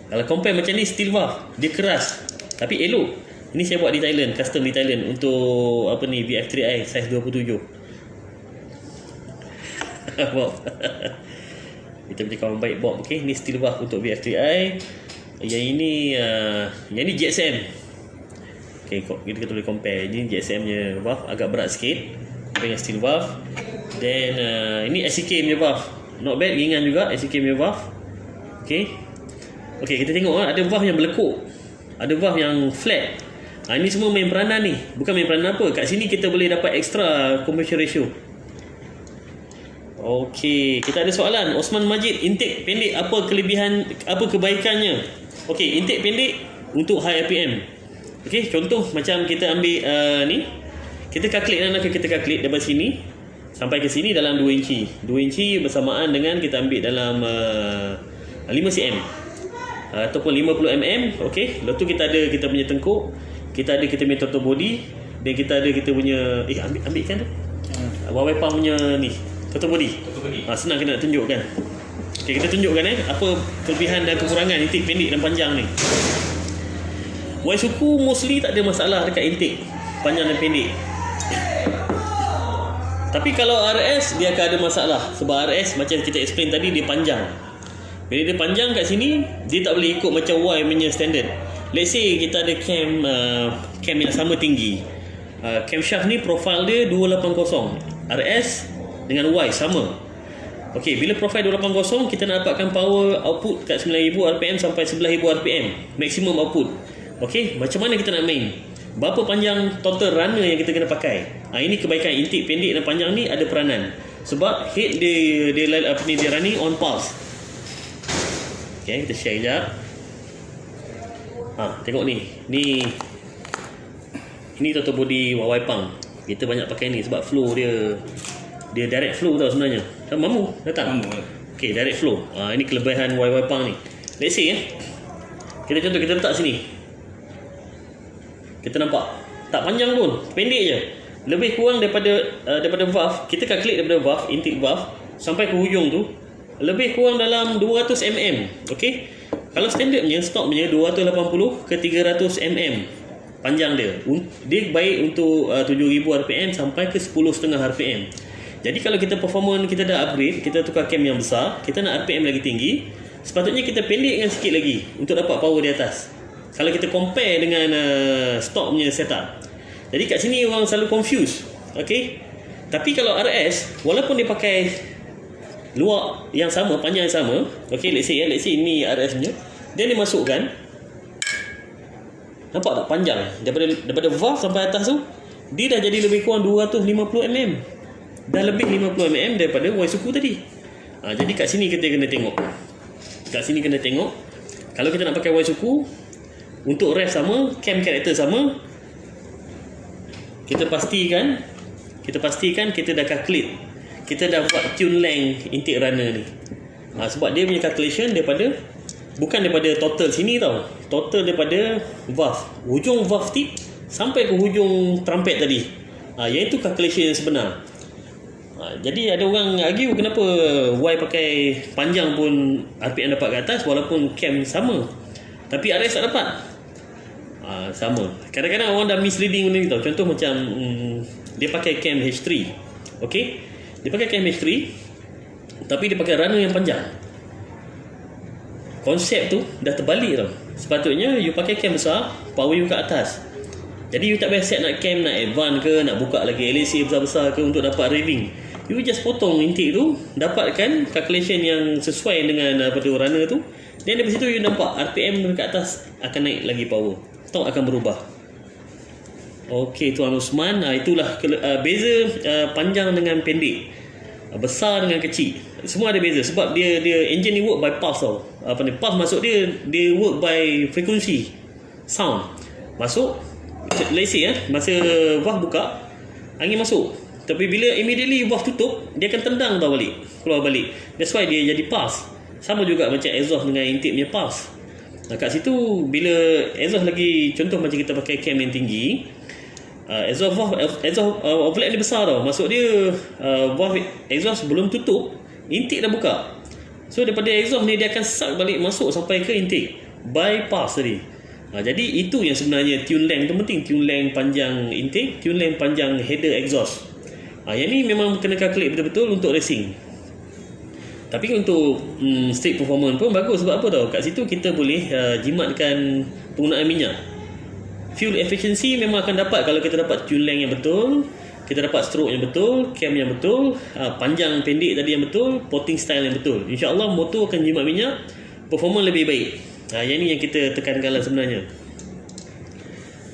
Kalau compare macam ni steel valve, dia keras tapi elok. Ini saya buat di Thailand, custom di Thailand untuk VF3i size 27. Wow. Kita punya kawan baik Bob. Okey, ni steel valve untuk VF3i. Yang ini GSM. Okey, kita boleh compare. Ini GSM nya valve agak berat sikit dengan steel valve. Then ini SCK punya valve. Not bad, ringan juga SCK punya valve. Okey, kita tengok ada valve yang berlekuk, ada valve yang flat. Ini semua main peranan ni. Bukan main peranan apa. Kat sini kita boleh dapat extra compression ratio. Okey, kita ada soalan. Osman Majid, intake pendek apa kelebihan, apa kebaikannya? Okey, intake pendek untuk high RPM. Okey, contoh macam kita ambil ni. Kita calculate daripada sini sampai ke sini dalam 2 inci. 2 inci bersamaan dengan kita ambil dalam 5 cm ataupun 50 mm. Okey, lepas tu kita ada kita punya tengkuk, kita ada kita punya throttle body, dan kita ada kita punya ambilkan tu. Wiper punya ni throttle body. Senang kita nak tunjukkan. Okey, kita tunjukkan apa kelebihan dan kekurangan intake pendek dan panjang ni. Y-Suku mostly tak ada masalah dekat intake panjang dan pendek. Tapi kalau RS dia akan ada masalah. Sebab RS macam kita explain tadi, dia panjang. Bila dia panjang kat sini, dia tak boleh ikut macam Y punya standard. Let's say kita ada cam yang sama tinggi. Camshaft ni profile dia 280. RS dengan Y sama. Okey, bila profile 280, kita nak dapatkan power output kat 9000 RPM sampai 11000 RPM maximum output. Okey, macam mana kita nak main? Berapa panjang total runner yang kita kena pakai? Ini kebaikan intake pendek dan panjang ni ada peranan. Sebab head dia running on pulse. Okey, kita share sekejap. Tengok ni. Ni Ini throttle body YY Pang. Kita banyak pakai ni sebab flow dia direct flow tau sebenarnya. Mamu datang. Okey, direct flow. Ini kelebihan YY Pang ni. Let's say kita contoh kita letak sini. Kita nampak tak panjang pun, pendek je. Lebih kurang daripada valve, kita calculate daripada valve, intake valve sampai ke hujung tu lebih kurang dalam 200 mm. Okey. Kalau standard punya, stock punya 280 ke 300 mm panjang dia. Dia baik untuk 7000 rpm sampai ke 10.5 rpm. Jadi kalau kita performance kita dah upgrade, kita tukar cam yang besar, kita nak rpm lagi tinggi, sepatutnya kita pendekkan sikit lagi untuk dapat power di atas. Kalau kita compare dengan stock punya setup. Jadi kat sini orang selalu confuse. Okey. Tapi kalau RS, walaupun dia pakai luar yang sama, panjang yang sama, okey, let's say ini RS punya, dia masukkan, nampak tak panjang daripada valve sampai atas tu, dia dah jadi lebih kurang 250 mm. Dah lebih 50 mm daripada Waisuku tadi. Jadi kat sini kita kena tengok. Kat sini kena tengok. Kalau kita nak pakai Waisuku, untuk ref sama, cam karakter sama, kita pastikan kita dah calculate, kita dah buat tune length intake runner ni. Sebab dia punya calculation bukan daripada total sini tau, total daripada valve, hujung valve tip sampai ke hujung trumpet tadi. Yang itu calculation yang sebenar. Jadi ada orang argue kenapa Y pakai panjang pun RPM dapat ke atas walaupun cam sama, tapi RS tak dapat. Sama. Kadang-kadang orang dah misleading benda ni tau. Contoh macam dia pakai cam H3. Okey? Dia pakai cam H3 tapi dia pakai runner yang panjang. Konsep tu dah terbalik tau. Sepatutnya you pakai cam besar, power you kat atas. Jadi you tak payah set nak cam nak advance ke, nak buka lagi LAC besar-besar ke untuk dapat raving. You just potong intake tu, dapatkan calculation yang sesuai dengan runner tu. Dan dari situ you nampak RPM dekat atas akan naik lagi power. Stock akan berubah. Okey Tuan Osman, itulah beza panjang dengan pendek, besar dengan kecil. Semua ada beza sebab dia engine ni work by pulse tau. Pulse masuk dia work by frequency sound. Masuk, let's say masa valve buka, angin masuk. Tapi bila immediately valve tutup, dia akan tendang tau balik, keluar balik. That's why dia jadi pulse. Sama juga macam exhaust dengan intake punya pulse. Kat situ bila exhaust lagi, contoh macam kita pakai cam yang tinggi, exhaust outlet ni besar tau. Maksud dia valve exhaust belum tutup, intake dah buka. So daripada exhaust ni dia akan suck balik masuk sampai ke intake, bypass tadi. Jadi itu yang sebenarnya tune length tu penting. Tune length panjang intake, tune length panjang header exhaust. Yang ni memang kena calculate betul-betul untuk racing. Tapi untuk street performance pun bagus. Sebab apa tau, kat situ kita boleh jimatkan penggunaan minyak. Fuel efficiency memang akan dapat kalau kita dapat tune length yang betul, kita dapat stroke yang betul, cam yang betul, panjang pendek tadi yang betul, potting style yang betul. InsyaAllah motor akan jimat minyak, performance lebih baik. Yang ni yang kita tekankan lah sebenarnya.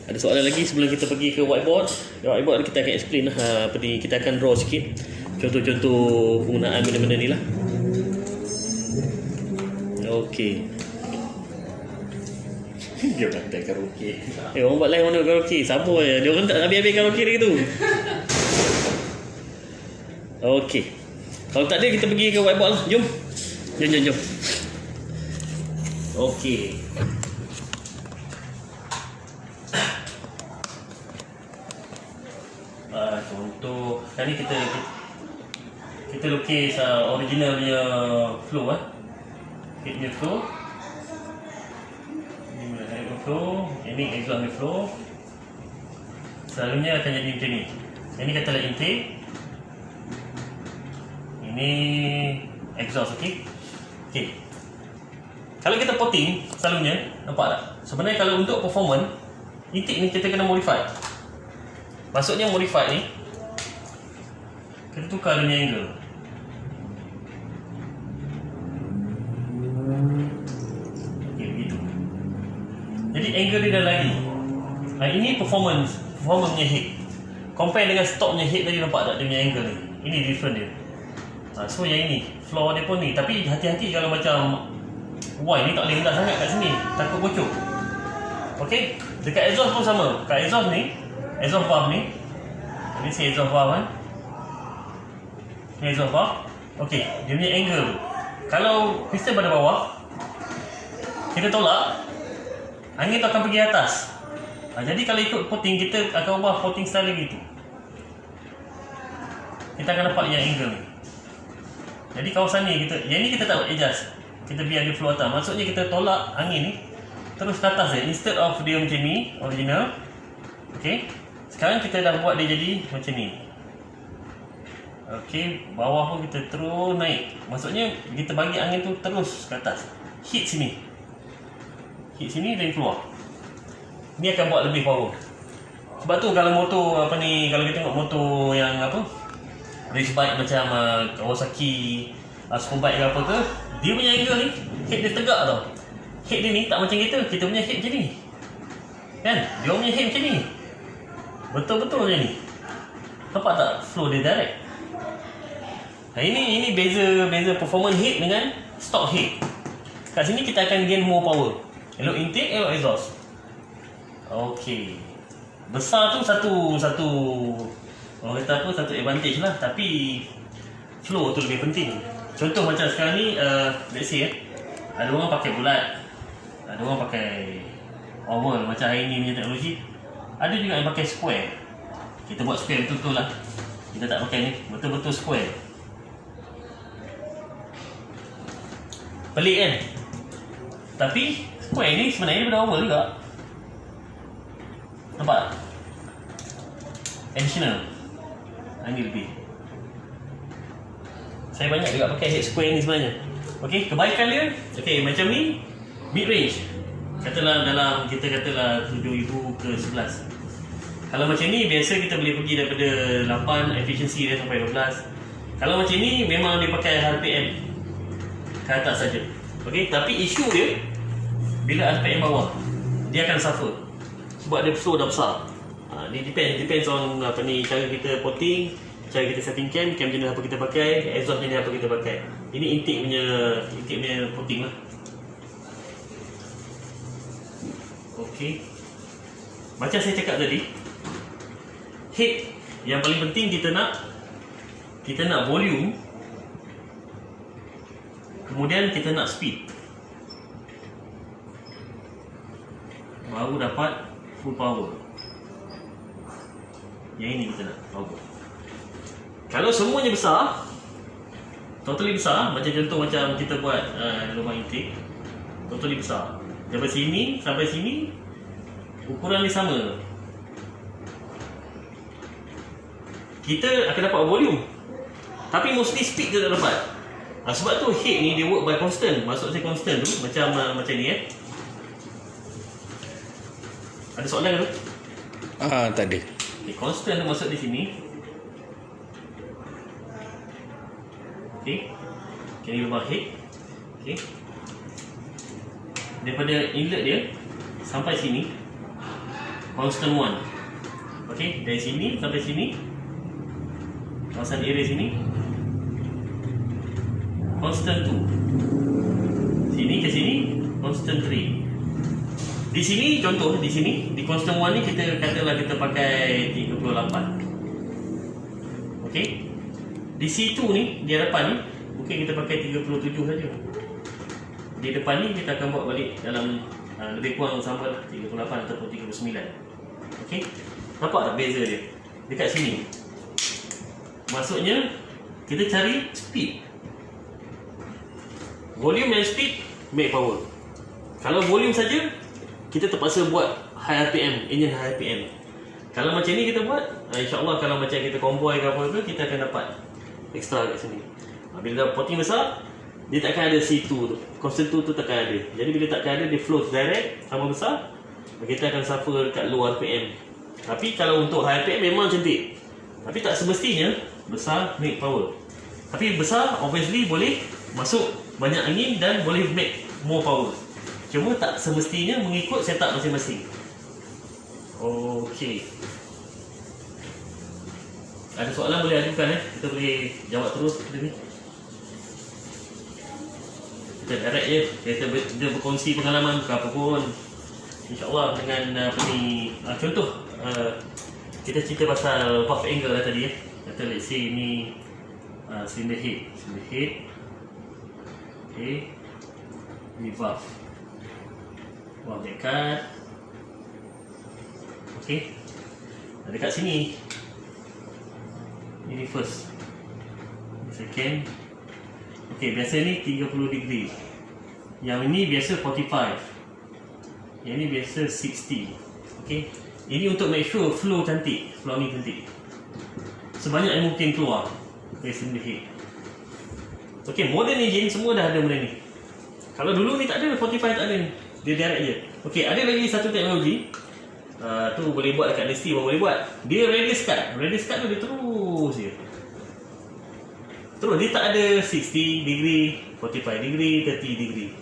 Ada soalan lagi sebelum kita pergi ke whiteboard? Whiteboard kita akan explain lah, kita akan draw sikit contoh-contoh penggunaan benda-benda ni lah. Okey.
Dia pandai karaoke.
Orang buat live mana karaoke? Sabar je. Dia orang tak habis-habis karaoke lagi tu. Okey. Kalau tak ada kita pergi ke whiteboard lah. Jom. Jom. Okey. Contoh kali kita lukis original punya flow Head punya flow. Ini mula head punya flow, ini exhaust punya flow. Selalunya akan jadi macam ni. Ini katalah intake, ini exhaust. Okey. Kalau kita potting, selalunya nampak tak? Sebenarnya kalau untuk performance, intake ni kita kena modify. Maksudnya modify ni, kita tukar dia punya angle. Okey, begitu. Jadi angle dia dah lagi. Ini performance punya head. Compare dengan stock punya head tadi, nampak tak dia punya angle ni? Ini different dia. So yang ini, floor dia pun ni. Tapi hati-hati kalau macam Y ni tak boleh rendah sangat kat sini, takut bocor. Okey, dekat exhaust pun sama. Kat exhaust ni exhaust valve ni. Ini si exhaust valve kan. Ni exhaust valve. Okey, dia punya angle tu. Kalau piston pada bawah, kita tolak, angin tu akan pergi atas. Jadi kalau ikut potting, kita akan ubah potting style lagi tu. Kita akan dapat yang angle ni. Jadi kawasan ni yang ni kita tak adjust. Kita biar dia flow atas. Maksudnya kita tolak angin ni terus ke atas je. Instead of dia macam ni, original. Okey. Sekarang kita dah buat dia jadi macam ni. Okey, bawah pun kita terus naik. Maksudnya kita bagi angin tu terus ke atas. Hit sini. Hit sini dan keluar. Ni akan buat lebih power. Sebab tu kalau motor apa ni, kalau kita tengok motor yang apa, race bike macam Kawasaki, Superbike ke apa ke, dia punya angle ni, head dia tegak tau. Head dia ni tak macam kita punya head macam ni. Kan? Dia punya head macam ni. Betul-betul macam ni. Nampak tak flow dia direct? Ini beza performance head dengan stock head. Kat sini kita akan gain more power. Elok intake, elok exhaust. Okey. Besar tu satu orang kata apa, satu advantage lah. Tapi flow tu lebih penting. Contoh macam sekarang ni, let's say ada orang pakai bulat, ada orang pakai oval macam hari ni punya teknologi. Ada juga yang pakai square. Kita buat square betul-betul lah. Kita tak pakai ni, betul-betul square. Pelik kan? Tapi square ni sebenarnya daripada oval juga. Nampak? Additional. Ini lebih. Saya banyak juga pakai head square ni sebenarnya. Okey, kebaikan dia, okey, macam ni mid range. Katalah dalam, kita katalah 7,000 ke 11. Kalau macam ni biasa kita boleh pergi daripada 8, efficiency dia sampai 12. Kalau macam ni memang dia pakai RPM ke atas saja. Okey, tapi isu dia bila RPM bawah, dia akan suffer. Sebab dia flow dah besar. Dia depends on apa ni, cara kita potting, cara kita setting cam jenis apa kita pakai, exhaust jenis apa kita pakai. Ini intake punya potting lah. Okey. Macam saya cakap tadi, head yang paling penting kita nak volume, kemudian kita nak speed, baru dapat full power. Yang ini kita nak power. Kalau semuanya besar, totally besar, macam contoh macam kita buat lubang intake, totally besar. Daripada sini sampai sini ukuran ni sama. Kita akan dapat volume, tapi mostly speed kita tak dapat. Sebab tu head ni dia work by constant. Maksud saya constant tu macam ni Ada soalan ke tu?
Tak ada.
Okay, constant tu masuk di sini. Okey. Ini lubang head. Okey. Daripada inlet dia sampai sini constant 1. Okey, dari sini sampai sini, kawasan area sini constant 2. Sini ke sini constant 3. Di sini contoh, di sini di constant 1 ni kita katalah kita pakai 38. Okey. Di situ ni, di hadapan ni mungkin kita pakai 37 saja. Di depan ni kita akan buat balik dalam lebih kurang sama lah, 38 ataupun 39. Okey. Nampak tak beza dia? Dekat sini. Maksudnya kita cari speed. Volume dan speed make power. Kalau volume saja, kita terpaksa buat high RPM, engine high RPM. Kalau macam ni kita buat, insya-Allah kalau macam kita convoy ke apa tu, kita akan dapat extra kat sini. Bila potting besar, dia takkan ada C2 tu. Constant 2 tu takkan ada. Jadi bila takkan ada, dia flow direct sama besar, kita akan suffer kat low RPM. Tapi kalau untuk high RPM memang cantik. Tapi tak semestinya besar make power. Tapi besar obviously boleh masuk banyak angin dan boleh make more power. Cuma tak semestinya mengikut setup masing-masing. Okey. Ada soalan boleh ajukan kita boleh jawab terus ni. Kita direct je, kita berkongsi pengalaman ke apa pun. InsyaAllah dengan apa ni, contoh kita cerita pasal valve angle lah tadi Kata let's say ni cylinder head. Okay. Ni valve dekat. Okay. Dekat sini. Ini first. Second. Okay, biasa ni 30 degree. Yang ini biasa 45. Yang ni biasa 60. Okay. Ini untuk make sure flow cantik. Flow ni cantik. Sebanyak yang mungkin keluar dari cylinder head. Okay, modern engine semua dah ada benda ni. Kalau dulu ni tak ada, 45 tak ada ni. Dia direct je. Okay, ada lagi satu teknologi. Tu boleh buat dekat DC pun boleh buat. Dia radius cut. Radius cut tu dia terus je. Terus, dia tak ada 60 degree, 45 degree, 30 degree.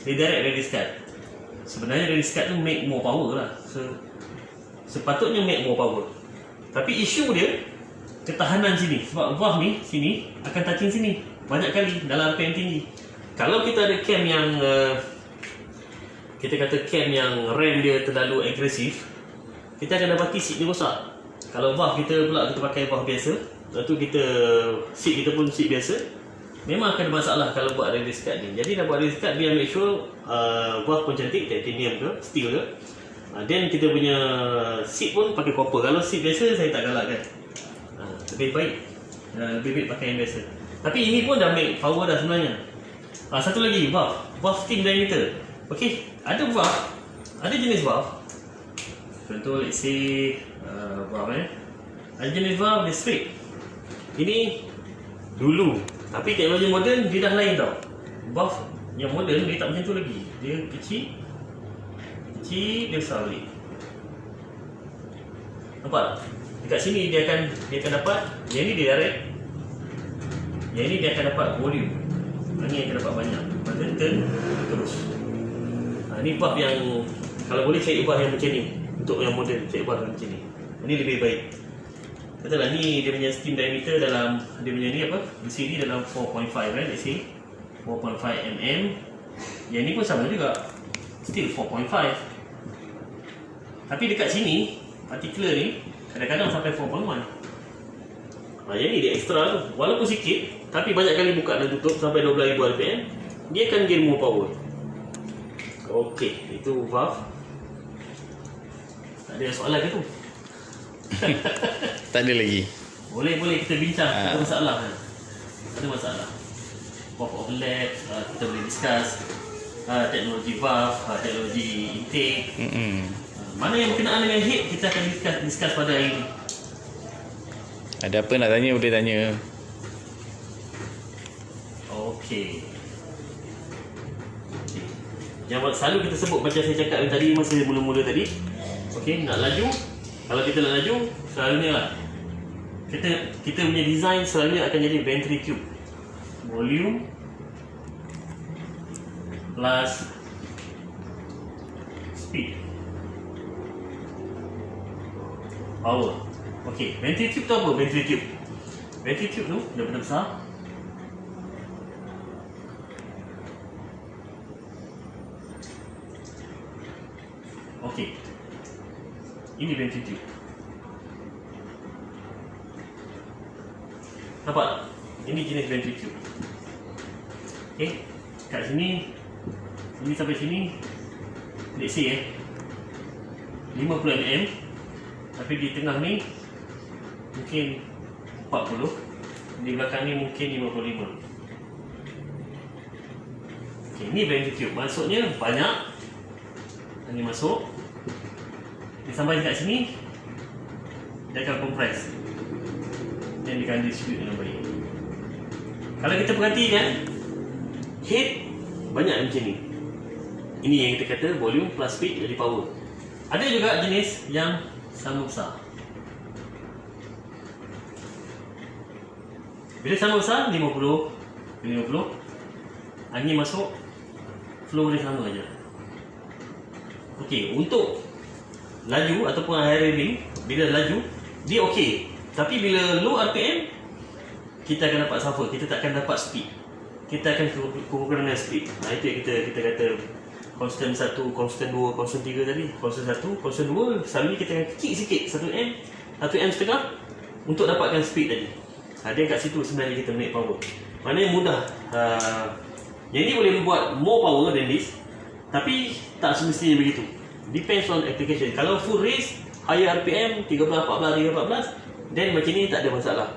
Dia direct radius cut. Sebenarnya radius cut tu make more power lah. Sepatutnya make more power. Tapi isu dia ketahanan sini. Sebab valve ni sini akan touching sini banyak kali dalam RPM tinggi. Kalau kita ada cam yang kita kata cam yang rem dia terlalu agresif, kita akan dapati seat dia rosak. Kalau valve kita pula kita pakai valve biasa, lepas tu kita seat kita pun seat biasa, memang akan ada masalah kalau buat radius cut ni. Jadi nak buat radius cut, dia make sure valve pun cantik, titanium ke, steel ke. Then kita punya seat pun pakai copper. Kalau seat biasa saya tak galakkan. Lebih baik pakai yang biasa. Tapi ini pun dah make power dah sebenarnya. Satu lagi, valve steam diameter. Okay, ada valve, ada jenis valve. Contoh let's say valve ada jenis valve dia straight. Ini dulu, tapi teknologi moden dia dah lain tau. Valve yang moden dia tak macam tu lagi. Dia kecil, dia besar balik. Nampak tak? Dekat sini dia akan dapat, yang ni dia direct, yang ni dia akan dapat volume. Yang ni akan dapat banyak. Maka turn terus. Ni valve yang kalau boleh cari valve yang macam ni. Untuk yang moden cari valve yang macam ni. Ini lebih baik. Katalah ni dia punya steam diameter dalam, dia punya ni apa? Di sini dalam 4.5 kan, let's say 4.5 mm. Yang ni pun sama juga, still 4.5. Tapi dekat sini particular ni kadang-kadang sampai 4.1. Yang ni dia extra tu. Walaupun sikit, tapi banyak kali buka dan tutup sampai 12,000 RPM, dia akan gain more power. Okey, itu valve. Tak ada soalan ke tu?
Tak ada lagi.
Boleh kita bincang. Tak ada masalah kan? Tak ada masalah. Valve overlap, kita boleh discuss teknologi valve, teknologi intake. Mana yang berkenaan dengan head, kita akan discuss pada hari ini.
Ada apa nak tanya boleh tanya.
Okey. Yang selalu kita sebut macam saya cakap tadi masa mula-mula tadi. Okey, nak laju. Kalau kita nak laju, selalunya lah. Kita punya design selalunya akan jadi ventricle. Volume plus speed. Power. Okey, ventricle tu apa? Ventricle tu dia benar besar. Okey. Ini ventricle. Nampak tak? Ini jenis ventricle. Okey. Kat sini sampai sini let's say 50 mm. Tapi di tengah ni mungkin 40, di belakang ni mungkin 55. Okay, ni ventricle. Maksudnya banyak. Ini masuk. Dia sampai dekat sini, dia akan compress. Dan dia akan distribute dengan baik. Kalau kita perhatikan, head banyak macam ni. Ini yang kita kata volume plus speed jadi power. Ada juga jenis yang sama besar. Bila sama besar 50, angin masuk, flow dia sama aja. Okey, untuk laju ataupun high revving, bila laju dia okey. Tapi bila low RPM, kita akan dapat suffer, kita tak akan dapat speed. Kita akan kekurangan speed. Itu yang kita kata constant 1, constant 2, constant 3 tadi. Constant 1, constant 2, selalu kita akan kecil sikit 1 M. 1.5 untuk dapatkan speed tadi. Dia kat situ sebenarnya kita make power. Maknanya mudah. Yang ni boleh buat more power than this, tapi tak semestinya begitu. Depends on application. Kalau full race, higher RPM 13, 14, then macam ni tak ada masalah.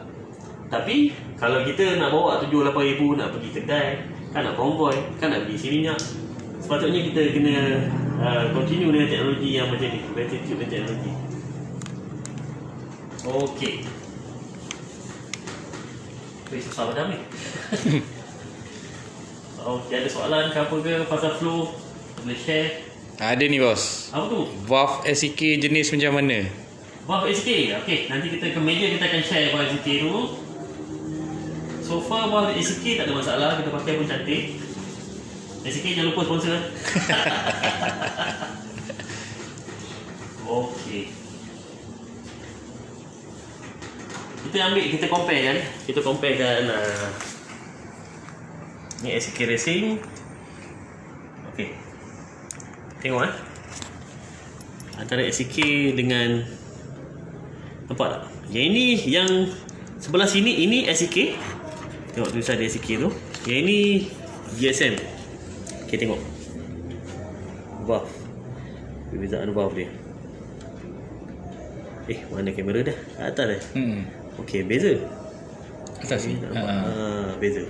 Tapi kalau kita nak bawa 7-8 ribu, nak pergi kedai, kan nak konvoi, kan nak pergi isi minyak, sepatutnya kita kena continue dengan teknologi yang macam ni, battery tube teknologi. Okey. Susah macam ni. Okey, ada soalan ke apa ke pasal flow, boleh share.
Ada ni bos.
Apa tu?
Valve SEK jenis macam mana?
Valve SEK. Okey, nanti kita ke meja kita akan share Valve SEK dulu. So far Valve SEK tak ada masalah, kita pakai pun cantik. SEK jangan lupa sponsor. Okey. Kita compare kan. Kita compare kan ni SEK Racing. Okey. Tengok antara SEK dengan, nampak tak? Yang ini, yang sebelah sini ini SEK. Tengok tulisan dia SEK tu. Yang ini GSM. Okey, tengok valve, perbezaan valve dia. Mana kamera dah? Atas dah. Okey, beza.
Atas ni.
Beza.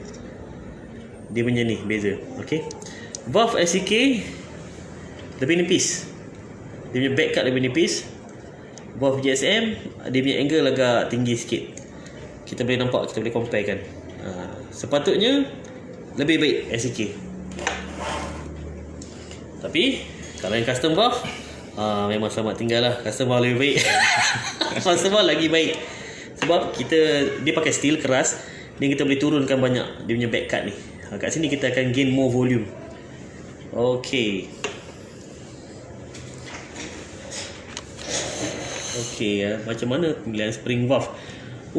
Dia punya ni beza. Okey. Valve SEK lebih nipis. Dia punya back cut lebih nipis. Valve GSM dia punya angle agak tinggi sikit. Kita boleh nampak, kita boleh compare kan. Sepatutnya lebih baik SEK. Tapi kalau yang custom valve, memang selamat tinggal lah. Custom valve lebih baik. Custom valve lagi baik. Sebab dia pakai steel keras, dan kita boleh turunkan banyak dia punya back cut ni. Kat sini kita akan gain more volume. Okey. Macam mana pemilihan spring valve?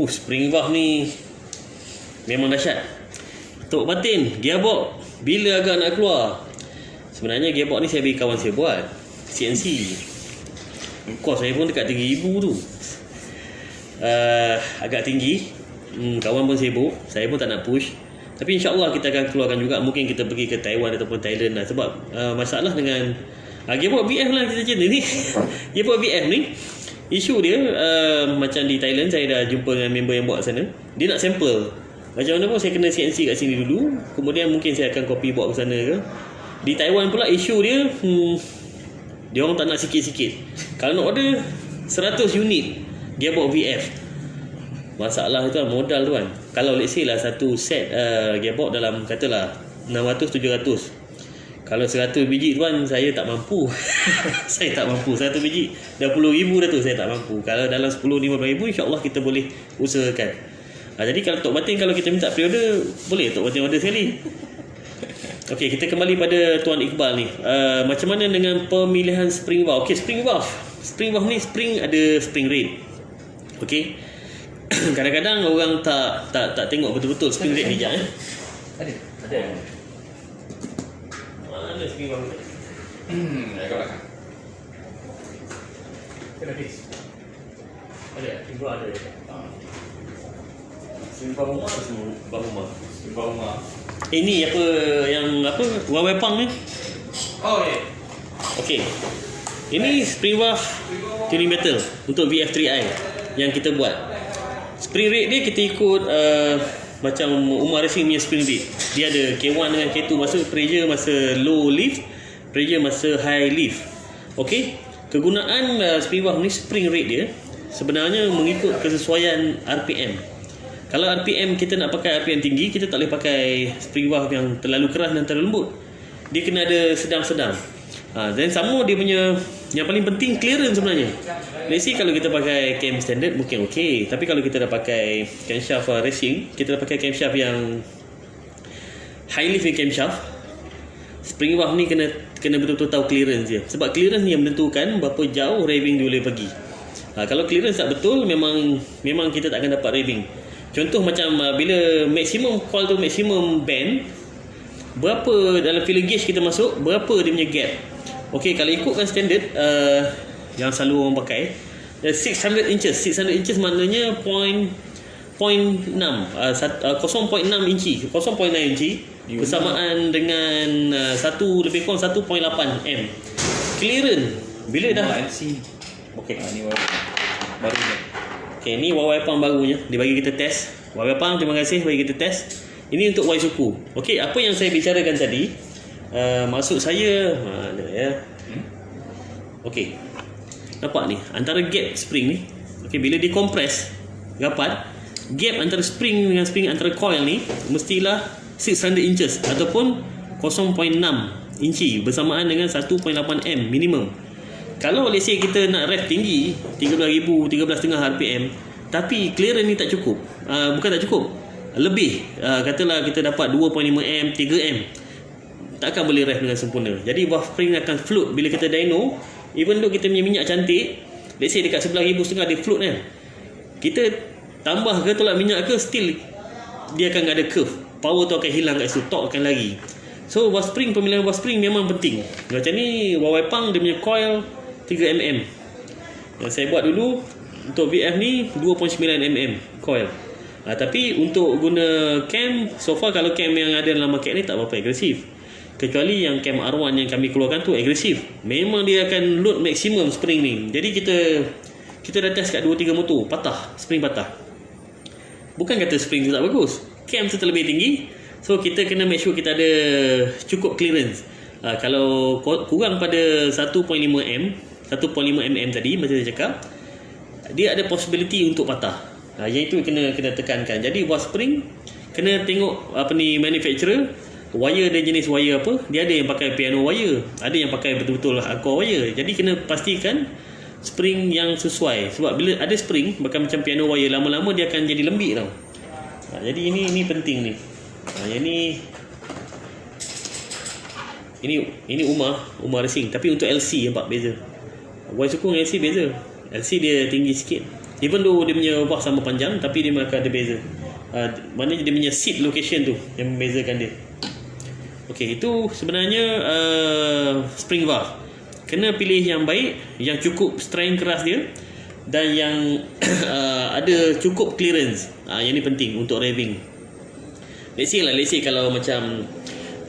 Spring valve ni memang dahsyat. Tok Martin, gearbox bila agak nak keluar? Sebenarnya gearbox ni saya bagi kawan saya buat, CNC. Kos saya pun dekat 3,000 tu. Agak tinggi. Kawan pun sibuk, saya pun tak nak push. Tapi insyaAllah kita akan keluarkan juga. Mungkin kita pergi ke Taiwan ataupun Thailand lah. Sebab masalah dengan gearbox VF lah kita cerita ni. Gearbox VF ni, isu dia macam di Thailand, saya dah jumpa dengan member yang buat sana. Dia nak sampel. Macam mana pun saya kena CNC kat sini dulu. Kemudian mungkin saya akan copy bawa ke sana ke. Di Taiwan pula isu dia, dia orang tak nak sikit-sikit. Kalau nak order 100 unit gearbox VF, masalah itu modal tu kan. Kalau let's say lah satu set gearbox dalam katalah 600-700, kalau 100 biji tu kan saya tak mampu. Saya tak mampu. 100 biji dah 10,000 dah tu, saya tak mampu. Kalau dalam 10-15 ribu, insyaAllah kita boleh usahakan. Jadi kalau Tok Martin, kalau kita minta pre-order, boleh Tok Martin order sekali. Okey, kita kembali pada Tuan Iqbal ni. Macam mana dengan pemilihan spring valve? Okey, spring valve. Spring valve ni spring ada spring rate. Okey. Kadang-kadang orang tak tengok betul-betul spring rate ni je. Ada. Mana spring valve ni?
Kat belakang.
Ada. Ibu ada. Spring valve rumah atau spring valve rumah?
Spring valve rumah.
Ini apa yang apa? Huawei Pang ni?
Oh, ya.
Okey. Ini spring valve tuning battle untuk VF3i yang kita buat. Spring rate dia kita ikut macam Umar Racing punya spring rate. Dia ada K1 dengan K2 masa pressure masa low lift, pressure masa high lift. Okey. Kegunaan spring valve ni, spring rate dia sebenarnya mengikut kesesuaian RPM. Kalau RPM kita nak pakai RPM tinggi, kita tak boleh pakai spring valve yang terlalu keras dan terlalu lembut. Dia kena ada sedang-sedang. Dan sama dia punya, yang paling penting clearance sebenarnya. Let's say kalau kita pakai cam standard mungkin okey, tapi kalau kita dah pakai camshaft racing, kita dah pakai camshaft yang high lift camshaft, spring valve ni kena betul-betul tahu clearance dia. Sebab clearance ni yang menentukan berapa jauh raving dia boleh pergi. Kalau clearance tak betul, memang kita tak akan dapat raving. Contoh macam bila maximum call to maximum band, berapa dalam filler gauge kita masuk, berapa dia punya gap. Okey, kalau ikutkan standard yang selalu orang pakai, 600 inches. 600 inches maknanya 0.6 inci, 0.9 inci bersamaan dengan 1 lebih kurang 1.8 m. Clearance bila dah
LC.
okey.
Ni baru ni.
Okey, ni wawai pang barunya. Dia bagi kita test. Wawai pang, terima kasih bagi kita test. Ini untuk Waisuku. Okey, apa yang saya bicarakan tadi, maksud saya mana ya? Okey. Nampak ni, antara gap spring ni. Okey, bila dia compress rapat, gap antara spring dengan spring antara coil ni mestilah 600 inches ataupun 0.6 inci bersamaan dengan 1.8 m minimum. Kalau let's say kita nak rev tinggi 13,000, 13.5 rpm, tapi clearance ni tak cukup. Bukan tak cukup, lebih. Katalah kita dapat 2.5 m, 3 m, takkan boleh rev dengan sempurna. Jadi valve spring akan float bila kita dyno. Even though kita punya minyak cantik, let's say dekat 11,500 dia float kan, kita tambah ke tolak minyak ke, still dia akan ada curve. Power tu akan hilang kat situ, torque akan lari. So valve spring, pemilihan valve spring memang penting. Macam ni wawai pang dia punya coil 3 mm. Yang saya buat dulu untuk VF ni 2.9 mm coil. Tapi untuk guna cam, so far kalau cam yang ada dalam market ni tak berapa agresif. Kecuali yang cam R1 yang kami keluarkan tu agresif. Memang dia akan load maksimum spring ni. Jadi kita dah test kat 2-3 motor, patah, spring patah. Bukan kata spring tu tak bagus, cam tu terlebih tinggi. So kita kena make sure kita ada cukup clearance. Kalau kurang pada 1.5 m, 1.5 mm tadi macam saya cakap, dia ada possibility untuk patah. Yang itu kena tekankan. Jadi valve spring kena tengok manufacturer, wire dia jenis wire apa. Dia ada yang pakai piano wire, ada yang pakai betul-betul hardcore wire. Jadi kena pastikan spring yang sesuai. Sebab bila ada spring bahkan macam piano wire, lama-lama dia akan jadi lembik tau. Jadi ini penting ni. Ini Umar Racing, tapi untuk LC nampak beza. Waisuku dengan LC beza. LC dia tinggi sikit. Even though dia punya valve sama panjang, tapi dia akan ada beza. Maknanya dia punya seat location tu yang membezakan dia. Okey, itu sebenarnya spring valve. Kena pilih yang baik, yang cukup strength keras dia, dan yang ada cukup clearance. Yang ni penting untuk revving. Let's say kalau macam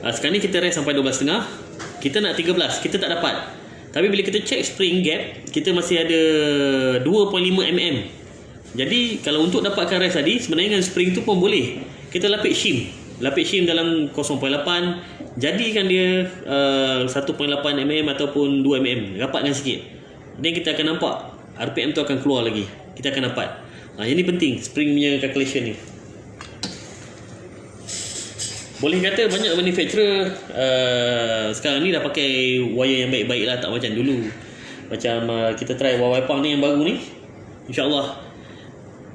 sekarang ni kita rev sampai 12.5, kita nak 13, kita tak dapat. Tapi bila kita check spring gap, kita masih ada 2.5 mm. Jadi kalau untuk dapatkan rev tadi, sebenarnya dengan spring tu pun boleh. Kita lapik shim dalam 0.8, jadikan dia 1.8 mm ataupun 2 mm, rapatkan sikit. Dan kita akan nampak RPM tu akan keluar lagi. Kita akan dapat. Yang ni penting, spring punya calculation ni. Boleh kata banyak manufacturer sekarang ni dah pakai wire yang baik-baik lah, tak macam dulu. Macam kita try wawai pang ni yang baru ni, InsyaAllah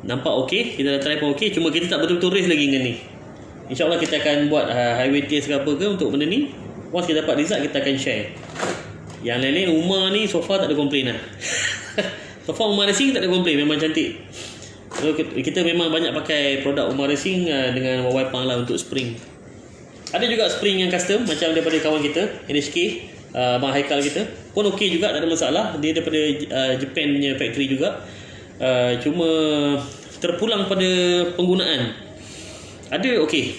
nampak okey. Kita dah try pun okey, cuma kita tak betul-betul race lagi dengan ni. InsyaAllah kita akan buat highway test ke apa ke untuk benda ni. Once kita dapat result, kita akan share. Yang lain-lain Umar ni so far tak ada komplain lah. So far Umar Racing tak ada komplain, memang cantik. So kita memang banyak pakai produk Umar Racing dengan wawai pang lah untuk spring. Ada juga spring yang custom macam daripada kawan kita NHK, Abang Haikal kita pun okey juga, tak ada masalah. Dia daripada Japan punya factory juga. Cuma terpulang pada penggunaan. Ada okey.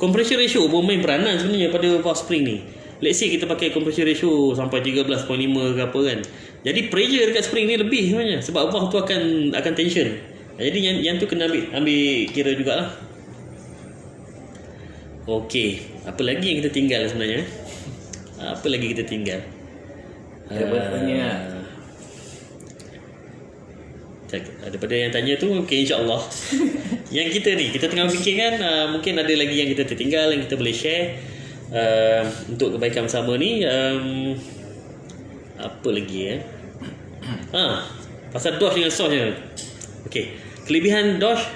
Compression ratio pun main peranan sebenarnya pada valve spring ni. Let's say kita pakai compression ratio sampai 13.5 ke apa kan. Jadi pressure dekat spring ni lebih sebenarnya, sebab valve tu akan tension. Jadi yang tu kena ambil kira jugalah. Okey, apa lagi yang kita tinggal sebenarnya? Apa lagi kita tinggal? Daripada yang tanya tu, okey, insyaAllah. Yang kita tengah fikirkan, mungkin ada lagi yang kita tertinggal, yang kita boleh share untuk kebaikan bersama ni. Apa lagi pasal dosh dengan source. Okey, kelebihan dosh,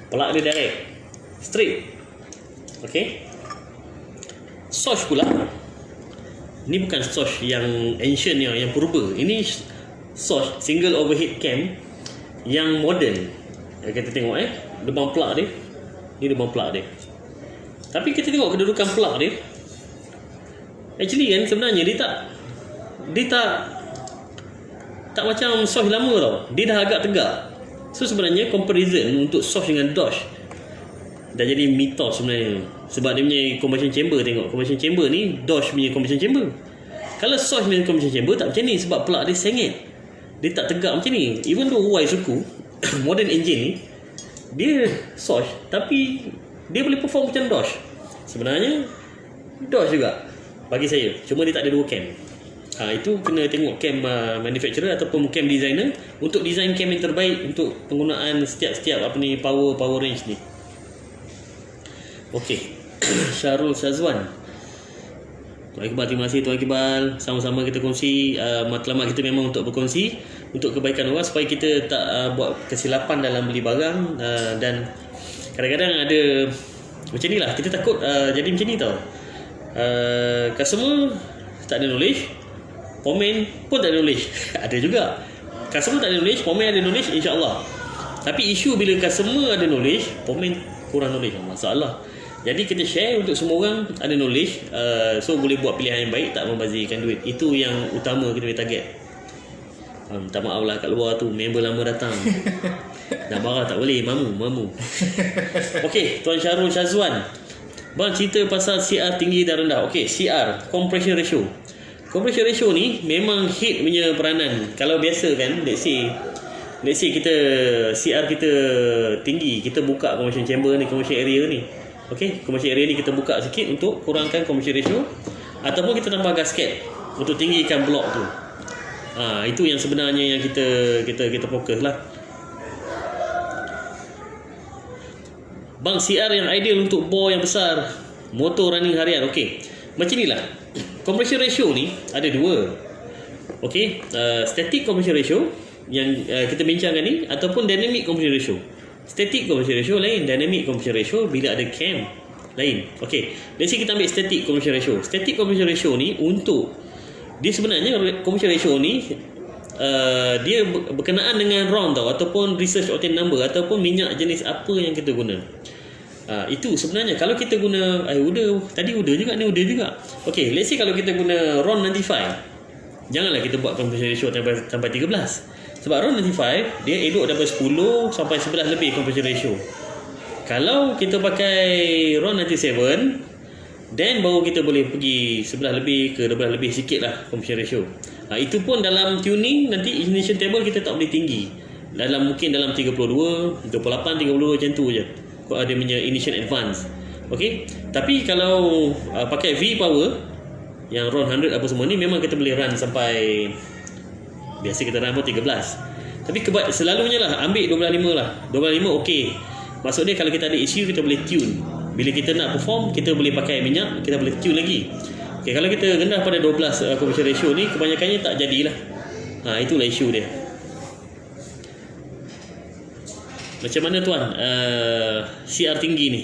plug dia direct, straight. Okey. Source pula, ni bukan source yang ancient yang purba. Ini source single overhead cam yang modern. Kita tengok lubang plug dia. Ni lubang plug dia. Tapi kita tengok kedudukan plug dia. Actually kan sebenarnya dia tak Tak macam Sosh lama tau. Dia dah agak tegak. So sebenarnya comparison untuk Sosh dengan Dosh dah jadi mitos sebenarnya. Sebab dia punya combustion chamber, tengok combustion chamber ni, Dosh punya combustion chamber. Kalau Sosh punya combustion chamber tak macam ni, sebab plug dia sengit. Dia tak tegak macam ni. Even though Y suku modern engine ni dia Sosh, tapi dia boleh perform macam Dosh. Sebenarnya Dosh juga bagi saya, cuma dia tak ada dua cam. Itu kena tengok cam manufacturer ataupun cam designer untuk design cam yang terbaik untuk penggunaan setiap apa ni power range ni. Okey. Syarul Syazwan. Tuan Iqbal, terima kasih Tuan Iqbal. Sama-sama kita kongsi matlamat kita memang untuk berkongsi untuk kebaikan orang, supaya kita tak buat kesilapan dalam beli barang, dan kadang-kadang ada macam ni lah, kita takut jadi macam ni tau. Customer tak ada knowledge, pemain pun tak ada knowledge. Ada juga customer tak ada knowledge, pemain ada knowledge, insya-Allah. Tapi isu bila customer ada knowledge, pemain kurang knowledge, masalah. Jadi kita share untuk semua orang ada knowledge, so boleh buat pilihan yang baik, tak membazirkan duit. Itu yang utama kita punya target. Minta maaf lah kat luar tu, member lama datang. Dah marah tak boleh, mamu. Okey, Tuan Syarul Syazwan. Bang, cerita pasal CR tinggi dan rendah. Okey, CR, compression ratio. Compression ratio ni memang head punya peranan. Kalau biasa kan, let's say kita CR kita tinggi, kita buka compression chamber ni, compression area ni. Okey, compression area ni kita buka sikit untuk kurangkan compression ratio, ataupun kita tambah gasket untuk tinggikan blok tu. Itu yang sebenarnya yang kita fokus lah. Bang, CR yang ideal untuk bore yang besar, motor running harian. Okey, macam ni lah. Compression ratio ni ada dua. Okey, static compression ratio yang kita bincangkan ni, ataupun dynamic compression ratio. Static compression ratio lain, dynamic compression ratio bila ada cam lain. Okey, let's say kita ambil static compression ratio. Static compression ratio ni untuk dia sebenarnya compression ratio ni dia berkenaan dengan round tau, ataupun research octane number, ataupun minyak jenis apa yang kita guna. Itu sebenarnya kalau kita guna udah juga ni udah juga. Okey, let's say kalau kita guna RON 95, janganlah kita buat compression ratio sampai 13. Sebab RON 95 dia elok daripada 10 sampai 11 lebih compression ratio. Kalau kita pakai RON 97, then baru kita boleh pergi 11 lebih ke 12 lebih sikit lah compression ratio. Itu pun dalam tuning nanti ignition table kita tak boleh tinggi. Mungkin dalam 32, 28, 32 macam tu je. Kau ada punya ignition advance. Okey. Tapi kalau pakai V power yang RON 100 apa semua ni, memang kita boleh run sampai, biasa kita run pun 13. Tapi selalunya lah ambil 25 lah. 25 okey. Maksud dia kalau kita ada issue, kita boleh tune. Bila kita nak perform, kita boleh pakai minyak, kita boleh tune lagi. Okay, kalau kita rendah pada 12 compression ratio ni, kebanyakannya tak jadilah. Itulah isu dia. Macam mana tuan CR tinggi ni?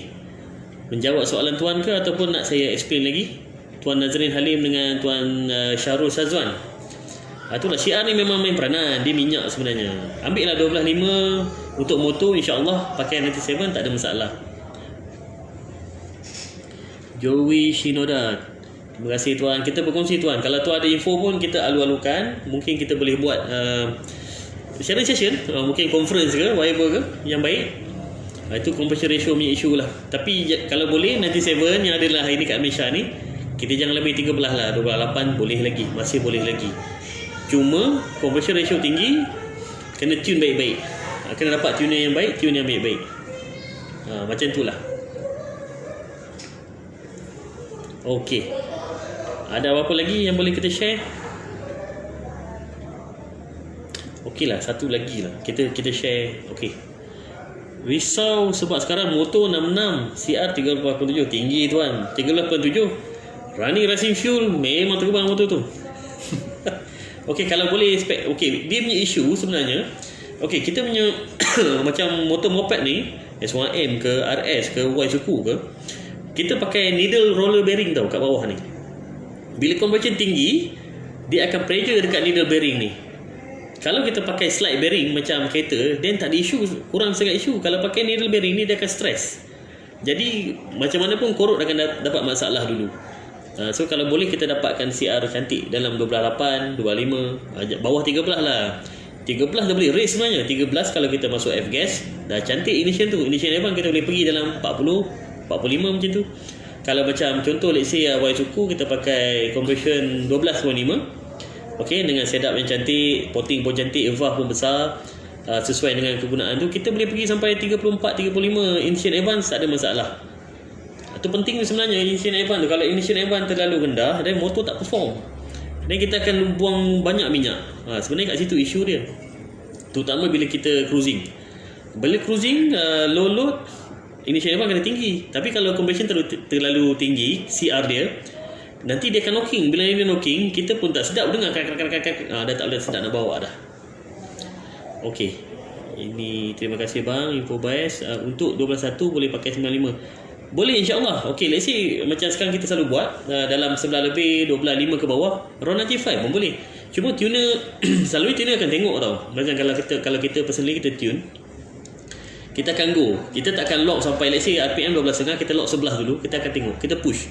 Menjawab soalan tuan ke, ataupun nak saya explain lagi? Tuan Nazrin Halim dengan Tuan Syarul Syazwan. Itulah, CR ni memang main peranan. Dia minyak sebenarnya. Ambil lah 12.5 untuk motor, insyaAllah pakai 97 tak ada masalah. Joey Shinoda, terima kasih tuan. Kita berkongsi tuan. Kalau tuan ada info pun kita alu-alukan. Mungkin kita boleh buat sharing session, mungkin conference ke, whatever ke yang baik. Itu compression ratio punya isu lah. Tapi kalau boleh 97 yang adalah hari ni kat Malaysia ni, kita jangan lebih 13 lah. 28 boleh lagi, masih boleh lagi. Cuma compression ratio tinggi, kena tune baik-baik. Kena dapat tuner yang baik, tune yang baik-baik. Macam itulah. Okey. Ada apa-apa lagi yang boleh kita share? Okeylah, satu lagi lah. Kita share. Okey. Risau sebab sekarang motor 66 CR 387 tinggi tuan. 387 running racing fuel, memang terbang motor tu. Okey, kalau boleh spek. Okey, dia punya isu sebenarnya. Okey, kita punya macam motor moped ni, S1M ke RS ke Y suku ke, kita pakai needle roller bearing tau kat bawah ni. Bila compression tinggi, dia akan pressure dekat needle bearing ni. Kalau kita pakai slide bearing macam kereta, then tak ada isu, kurang sangat isu. Kalau pakai needle bearing ni, dia akan stress. Jadi macam mana pun korot akan dapat masalah dulu. So kalau boleh kita dapatkan CR cantik dalam 12.8, 25, bawah 13 lah. 13 dah boleh race sebenarnya. 13 kalau kita masuk F-gas dah cantik ignition tu. Ignition F1 kita boleh pergi dalam 40, 45 macam tu. Kalau macam contoh let's say Y suku kita pakai conversion 12.5, okey, dengan setup yang cantik, potting pun cantik, valve pun besar, sesuai dengan kegunaan tu, kita boleh pergi sampai 34, 35 ignition advance, tak ada masalah. Itu penting sebenarnya ignition advance tu. Kalau ignition advance terlalu rendah, dan motor tak perform, dan kita akan buang banyak minyak. Sebenarnya kat situ isu dia, terutama bila kita cruising. Bila cruising low load, ignition advance kena tinggi. Tapi kalau compression terlalu tinggi, CR dia, nanti dia akan knocking. Bila dia knocking, kita pun tak sedap dengar dah tak boleh sedap nak bawa dah. Okey, ini terima kasih bang, info bias. Untuk 12.1 boleh pakai 95. Boleh insyaAllah. Okey, let's say macam sekarang kita selalu buat dalam 11 lebih, 12.5 ke bawah, RON 95 pun boleh. Cuma tuner selalu tuner akan tengok tau. Macam kalau kita personally kita tune, kita akan go, kita tak akan lock sampai let's say RPM 12.5, kita lock 11 dulu. Kita akan tengok, kita push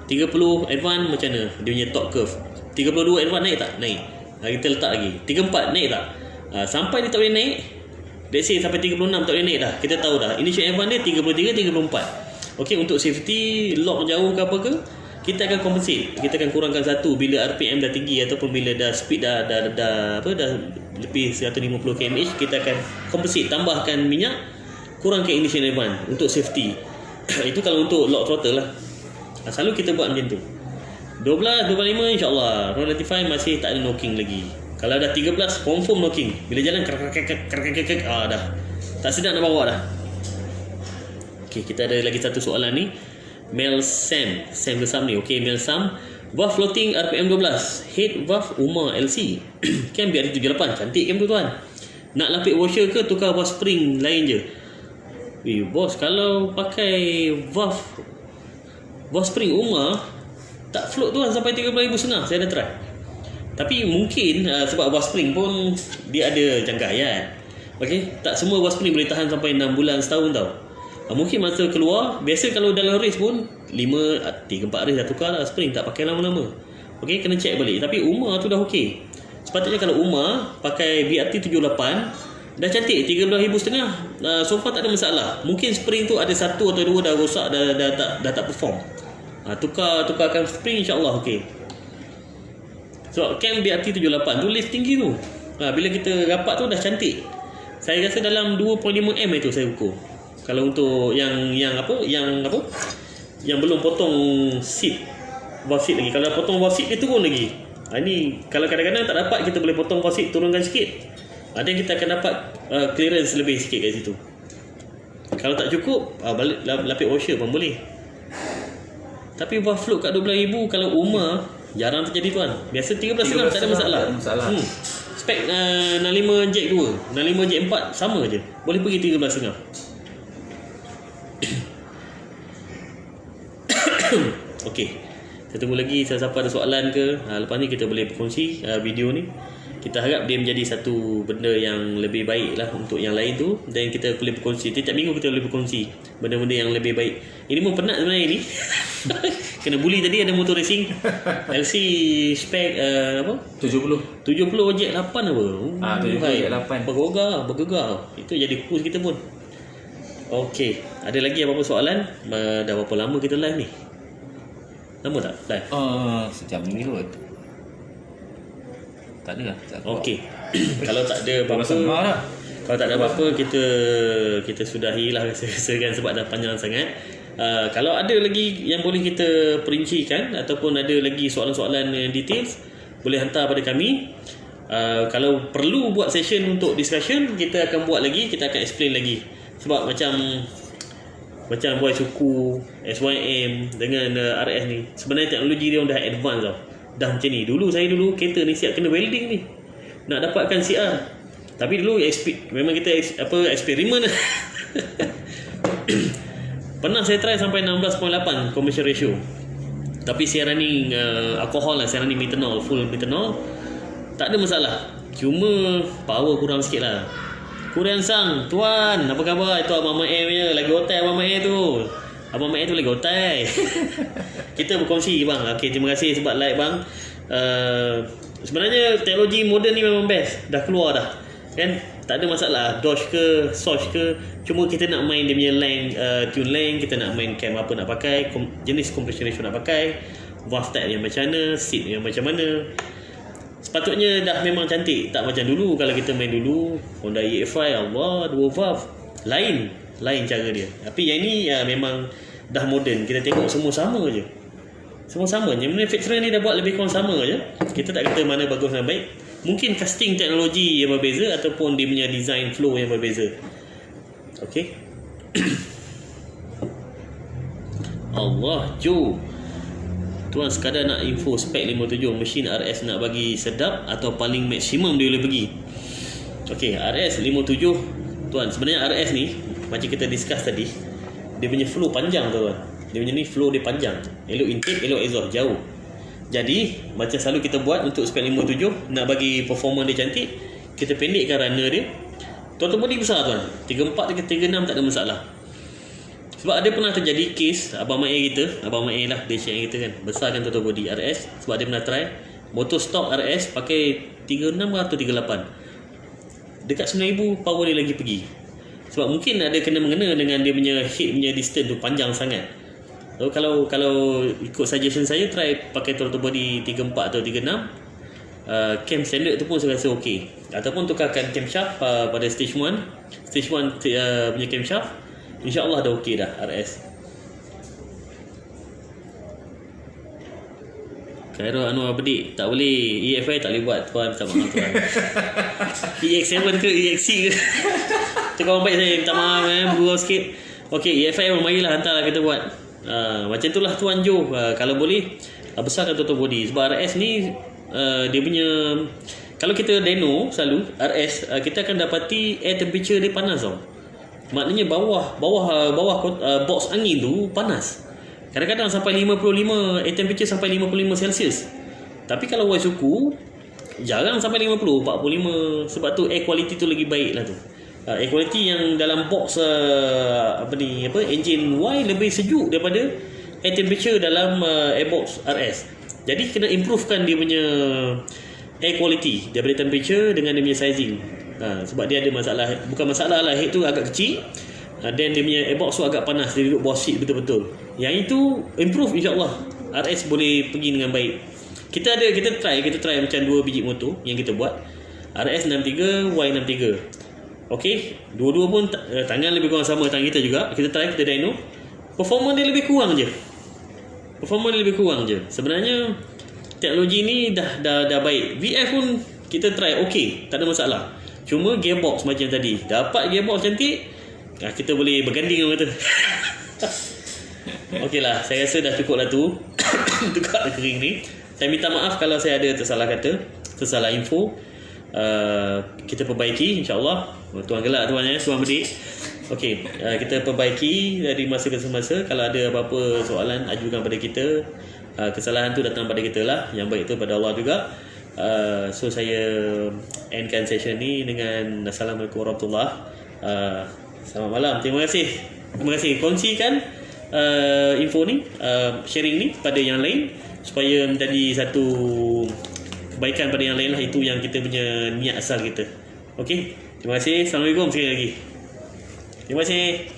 30 advance macam mana dia punya top curve, 32 advance naik tak? Naik. Kita letak lagi 34 naik tak? Sampai dia tak boleh naik, let's say sampai 36 tak boleh naik dah, kita tahu dah initial advance dia 33, 34. Okey, untuk safety lock jauh ke apa ke, kita akan compensate. Kita akan kurangkan satu bila RPM dah tinggi ataupun bila dah speed dah lebih 150 km/h, kita akan compensate, tambahkan minyak, kurangkan ignition advance untuk safety. Itu kalau untuk lock throttle lah. Selalu kita buat macam tu. 12, 25 insyaAllah RON 95 masih tak ada knocking lagi. Kalau dah 13 confirm knocking. Bila jalan dah tak sedap nak bawa dah. Okay, kita ada lagi satu soalan ni. Mel Sam Besam ni. Okay, Mel Sam, valve floating RPM 12, head valve UMA LC kan biar 78, cantik kan tuan. Nak lapik washer ke tukar valve spring lain je? Bos, kalau pakai valve spring UMA tak float tuan sampai 13,500. Saya dah try. Tapi mungkin sebab valve spring pun dia ada jangkaian. Okey, tak semua valve spring boleh tahan sampai 6 bulan, setahun tau. Mungkin masa keluar, biasa kalau dalam race pun 3-4 race dah tukar lah spring, tak pakai lama-lama. Okey, kena check balik. Tapi UMA tu dah okey. Sepatutnya kalau UMA pakai BRT 78 dah cantik, 13,500. So far tak ada masalah. Mungkin spring tu ada satu atau dua dah rosak, dah tak perform. Tukarkan spring insya-Allah okey. So cam BRT 78 tu lift tinggi tu. Bila kita rapat tu dah cantik. Saya rasa dalam 2.5M itu saya ukur. Kalau untuk yang belum potong seat, valve seat lagi. Kalau dah potong valve seat dia turun lagi. Ini kalau kadang-kadang tak dapat, kita boleh potong valve seat, turunkan sikit. Ada yang kita akan dapat clearance lebih sikit kat situ. Kalau tak cukup, balik lapik washer pun boleh. Tapi valve float kat 12,000 kalau UMA jarang terjadi tuan. Biasa 13,500 tak ada masalah. Spek 65 jack 2, 65 jack 4 sama je. Boleh pergi 13,500. Okey. Saya tunggu lagi siapa ada soalan ke. Lepas ni kita boleh berkongsi video ni. Kita harap dia menjadi satu benda yang lebih baik lah untuk yang lain tu. Dan kita boleh berkongsi. Setiap minggu kita boleh berkongsi benda-benda yang lebih baik. Ini pun penat sebenarnya ni. Kena bully tadi ada motor racing. LC spek 70 jack 8 apa?
70 jack 8.
Bergegar. Itu jadi kurs kita pun. Okey, ada lagi apa-apa soalan? Dah berapa lama kita live ni? Lama tak live?
Sejam ni kot. Tak ada lah.
Okey. Kalau tak ada apa-apa, kalau tak ada apa-apa, kita sudahi lah rasa kan, sebab dah panjang sangat. Kalau ada lagi yang boleh kita perincikan ataupun ada lagi soalan-soalan yang details, boleh hantar pada kami. Kalau perlu buat session untuk discussion, kita akan buat lagi, kita akan explain lagi. Sebab macam Y suku, SYM dengan RS ni, sebenarnya teknologi dia dah advance tau. Dah macam ni. Saya dulu kereta ni siap kena welding ni nak dapatkan CR. Tapi dulu memang kita eksperimen. Pernah saya try sampai 16.8 commercial ratio. Tapi CR ni alkohol lah, CR ni methanol, full methanol. Tak ada masalah. Cuma power kurang sikit lah. Kurang sang, tuan, apa khabar? Itu Abang Mae punya, lagi hotel Abang Mae tu. Abang Mat tu lagi otai. Kita berkongsi bang. Okey, terima kasih sebab like bang. Sebenarnya teknologi moden ni memang best. Dah keluar dah. Kan? Tak ada masalah. DOS ke, Source ke. Cuma kita nak main dia punya length, tune length, kita nak main cam apa nak pakai, jenis compression ratio nak pakai, valve type yang macam mana, seat yang macam mana. Sepatutnya dah memang cantik. Tak macam dulu. Kalau kita main dulu Honda E85, Allah, 2 valve. Lain cara dia. Tapi yang ni memang dah moden. Kita tengok semua sama je. Semua sama je. Manufacturer ni dah buat lebih kurang sama je. Kita tak kata mana bagus dan baik. Mungkin casting teknologi yang berbeza ataupun dia punya design flow yang berbeza. Okey. Allah, Joe. Tuan sekadar nak info spek 57 mesin RS nak bagi sedap atau paling maksimum dia boleh pergi. Okey, RS 57 tuan, sebenarnya RS ni macam kita discuss tadi, dia punya flow panjang tu tuan. Dia punya ni flow dia panjang. Elok intake, elok exhaust, jauh. Jadi macam selalu kita buat untuk spek 57 nak bagi performance dia cantik, kita pendekkan runner dia. Total body besar tuan. 34 ke 36 tak ada masalah. Sebab ada pernah terjadi case Abang Mat lah dia share kita kan, besarkan total body RS sebab dia pernah try motor stock RS pakai 36 atau 38, dekat 9,000 power dia lagi pergi. Sebab mungkin ada kena-mengena dengan dia punya head punya distance tu panjang sangat. So, kalau ikut suggestion saya, try pakai total body 34 atau 36. Cam standard tu pun saya rasa okey. Ataupun tukarkan camshaft pada stage 1 punya camshaft. InsyaAllah dah okey dah RS. Khairul Anwar Bedik, tak boleh EFI tak boleh buat tuan, minta maaf tuan. EX7 ke EXC ke tu kawan baik saya, minta maaf bergurau sikit. Okey, EFI marilah hantarlah kita buat. Macam itulah tuan Jo. Kalau boleh besarkan total body. Sebab RS ni dia punya, kalau kita dyno selalu RS, kita akan dapati air temperature dia panas tau. Maknanya bawah box angin tu panas. Kadang-kadang sampai 55, air temperature sampai 55 Celsius. Tapi kalau Y suku jarang sampai 50, 45. Sebab tu air quality tu lagi baik lah tu. Air quality yang dalam box engine Y lebih sejuk daripada air temperature dalam airbox RS. Jadi kena improvekan dia punya air quality daripada temperature dengan dia punya sizing. Sebab dia ada masalah, bukan masalah lah, head tu agak kecil, dan dia punya airbox tu agak panas, dia duduk bawah seat betul-betul. Yang itu improve, insyaAllah RS boleh pergi dengan baik. Kita try macam 2 biji motor yang kita buat, RS63, Y63. Okey, dua-dua pun tangan lebih kurang sama tangan kita juga. Kita try, kita dyno, performance dia lebih kurang je. Sebenarnya teknologi ni dah baik. VF pun kita try okey, tak ada masalah. Cuma gearbox macam tadi, dapat gearbox cantik, kita boleh berganding orang kata. Okeylah, saya rasa dah cukup lah tu untuk kat kering ni. Saya minta maaf kalau saya ada tersalah kata, tersalah info. Kita perbaiki insya-Allah. Tuan gelak tuan Tuan Bedik. Okey, kita perbaiki dari masa ke semasa. Kalau ada apa-apa soalan, ajukan pada kita. Kesalahan tu datang pada kita lah, yang baik tu pada Allah juga. So saya endkan session ni dengan Assalamualaikum warahmatullahi. Selamat malam. Terima kasih. Kongsikan info ni, sharing ni pada yang lain supaya menjadi satu kebaikan pada yang lain lah. Itu yang kita punya niat asal kita. Okey, terima kasih. Assalamualaikum sekali lagi. Terima kasih.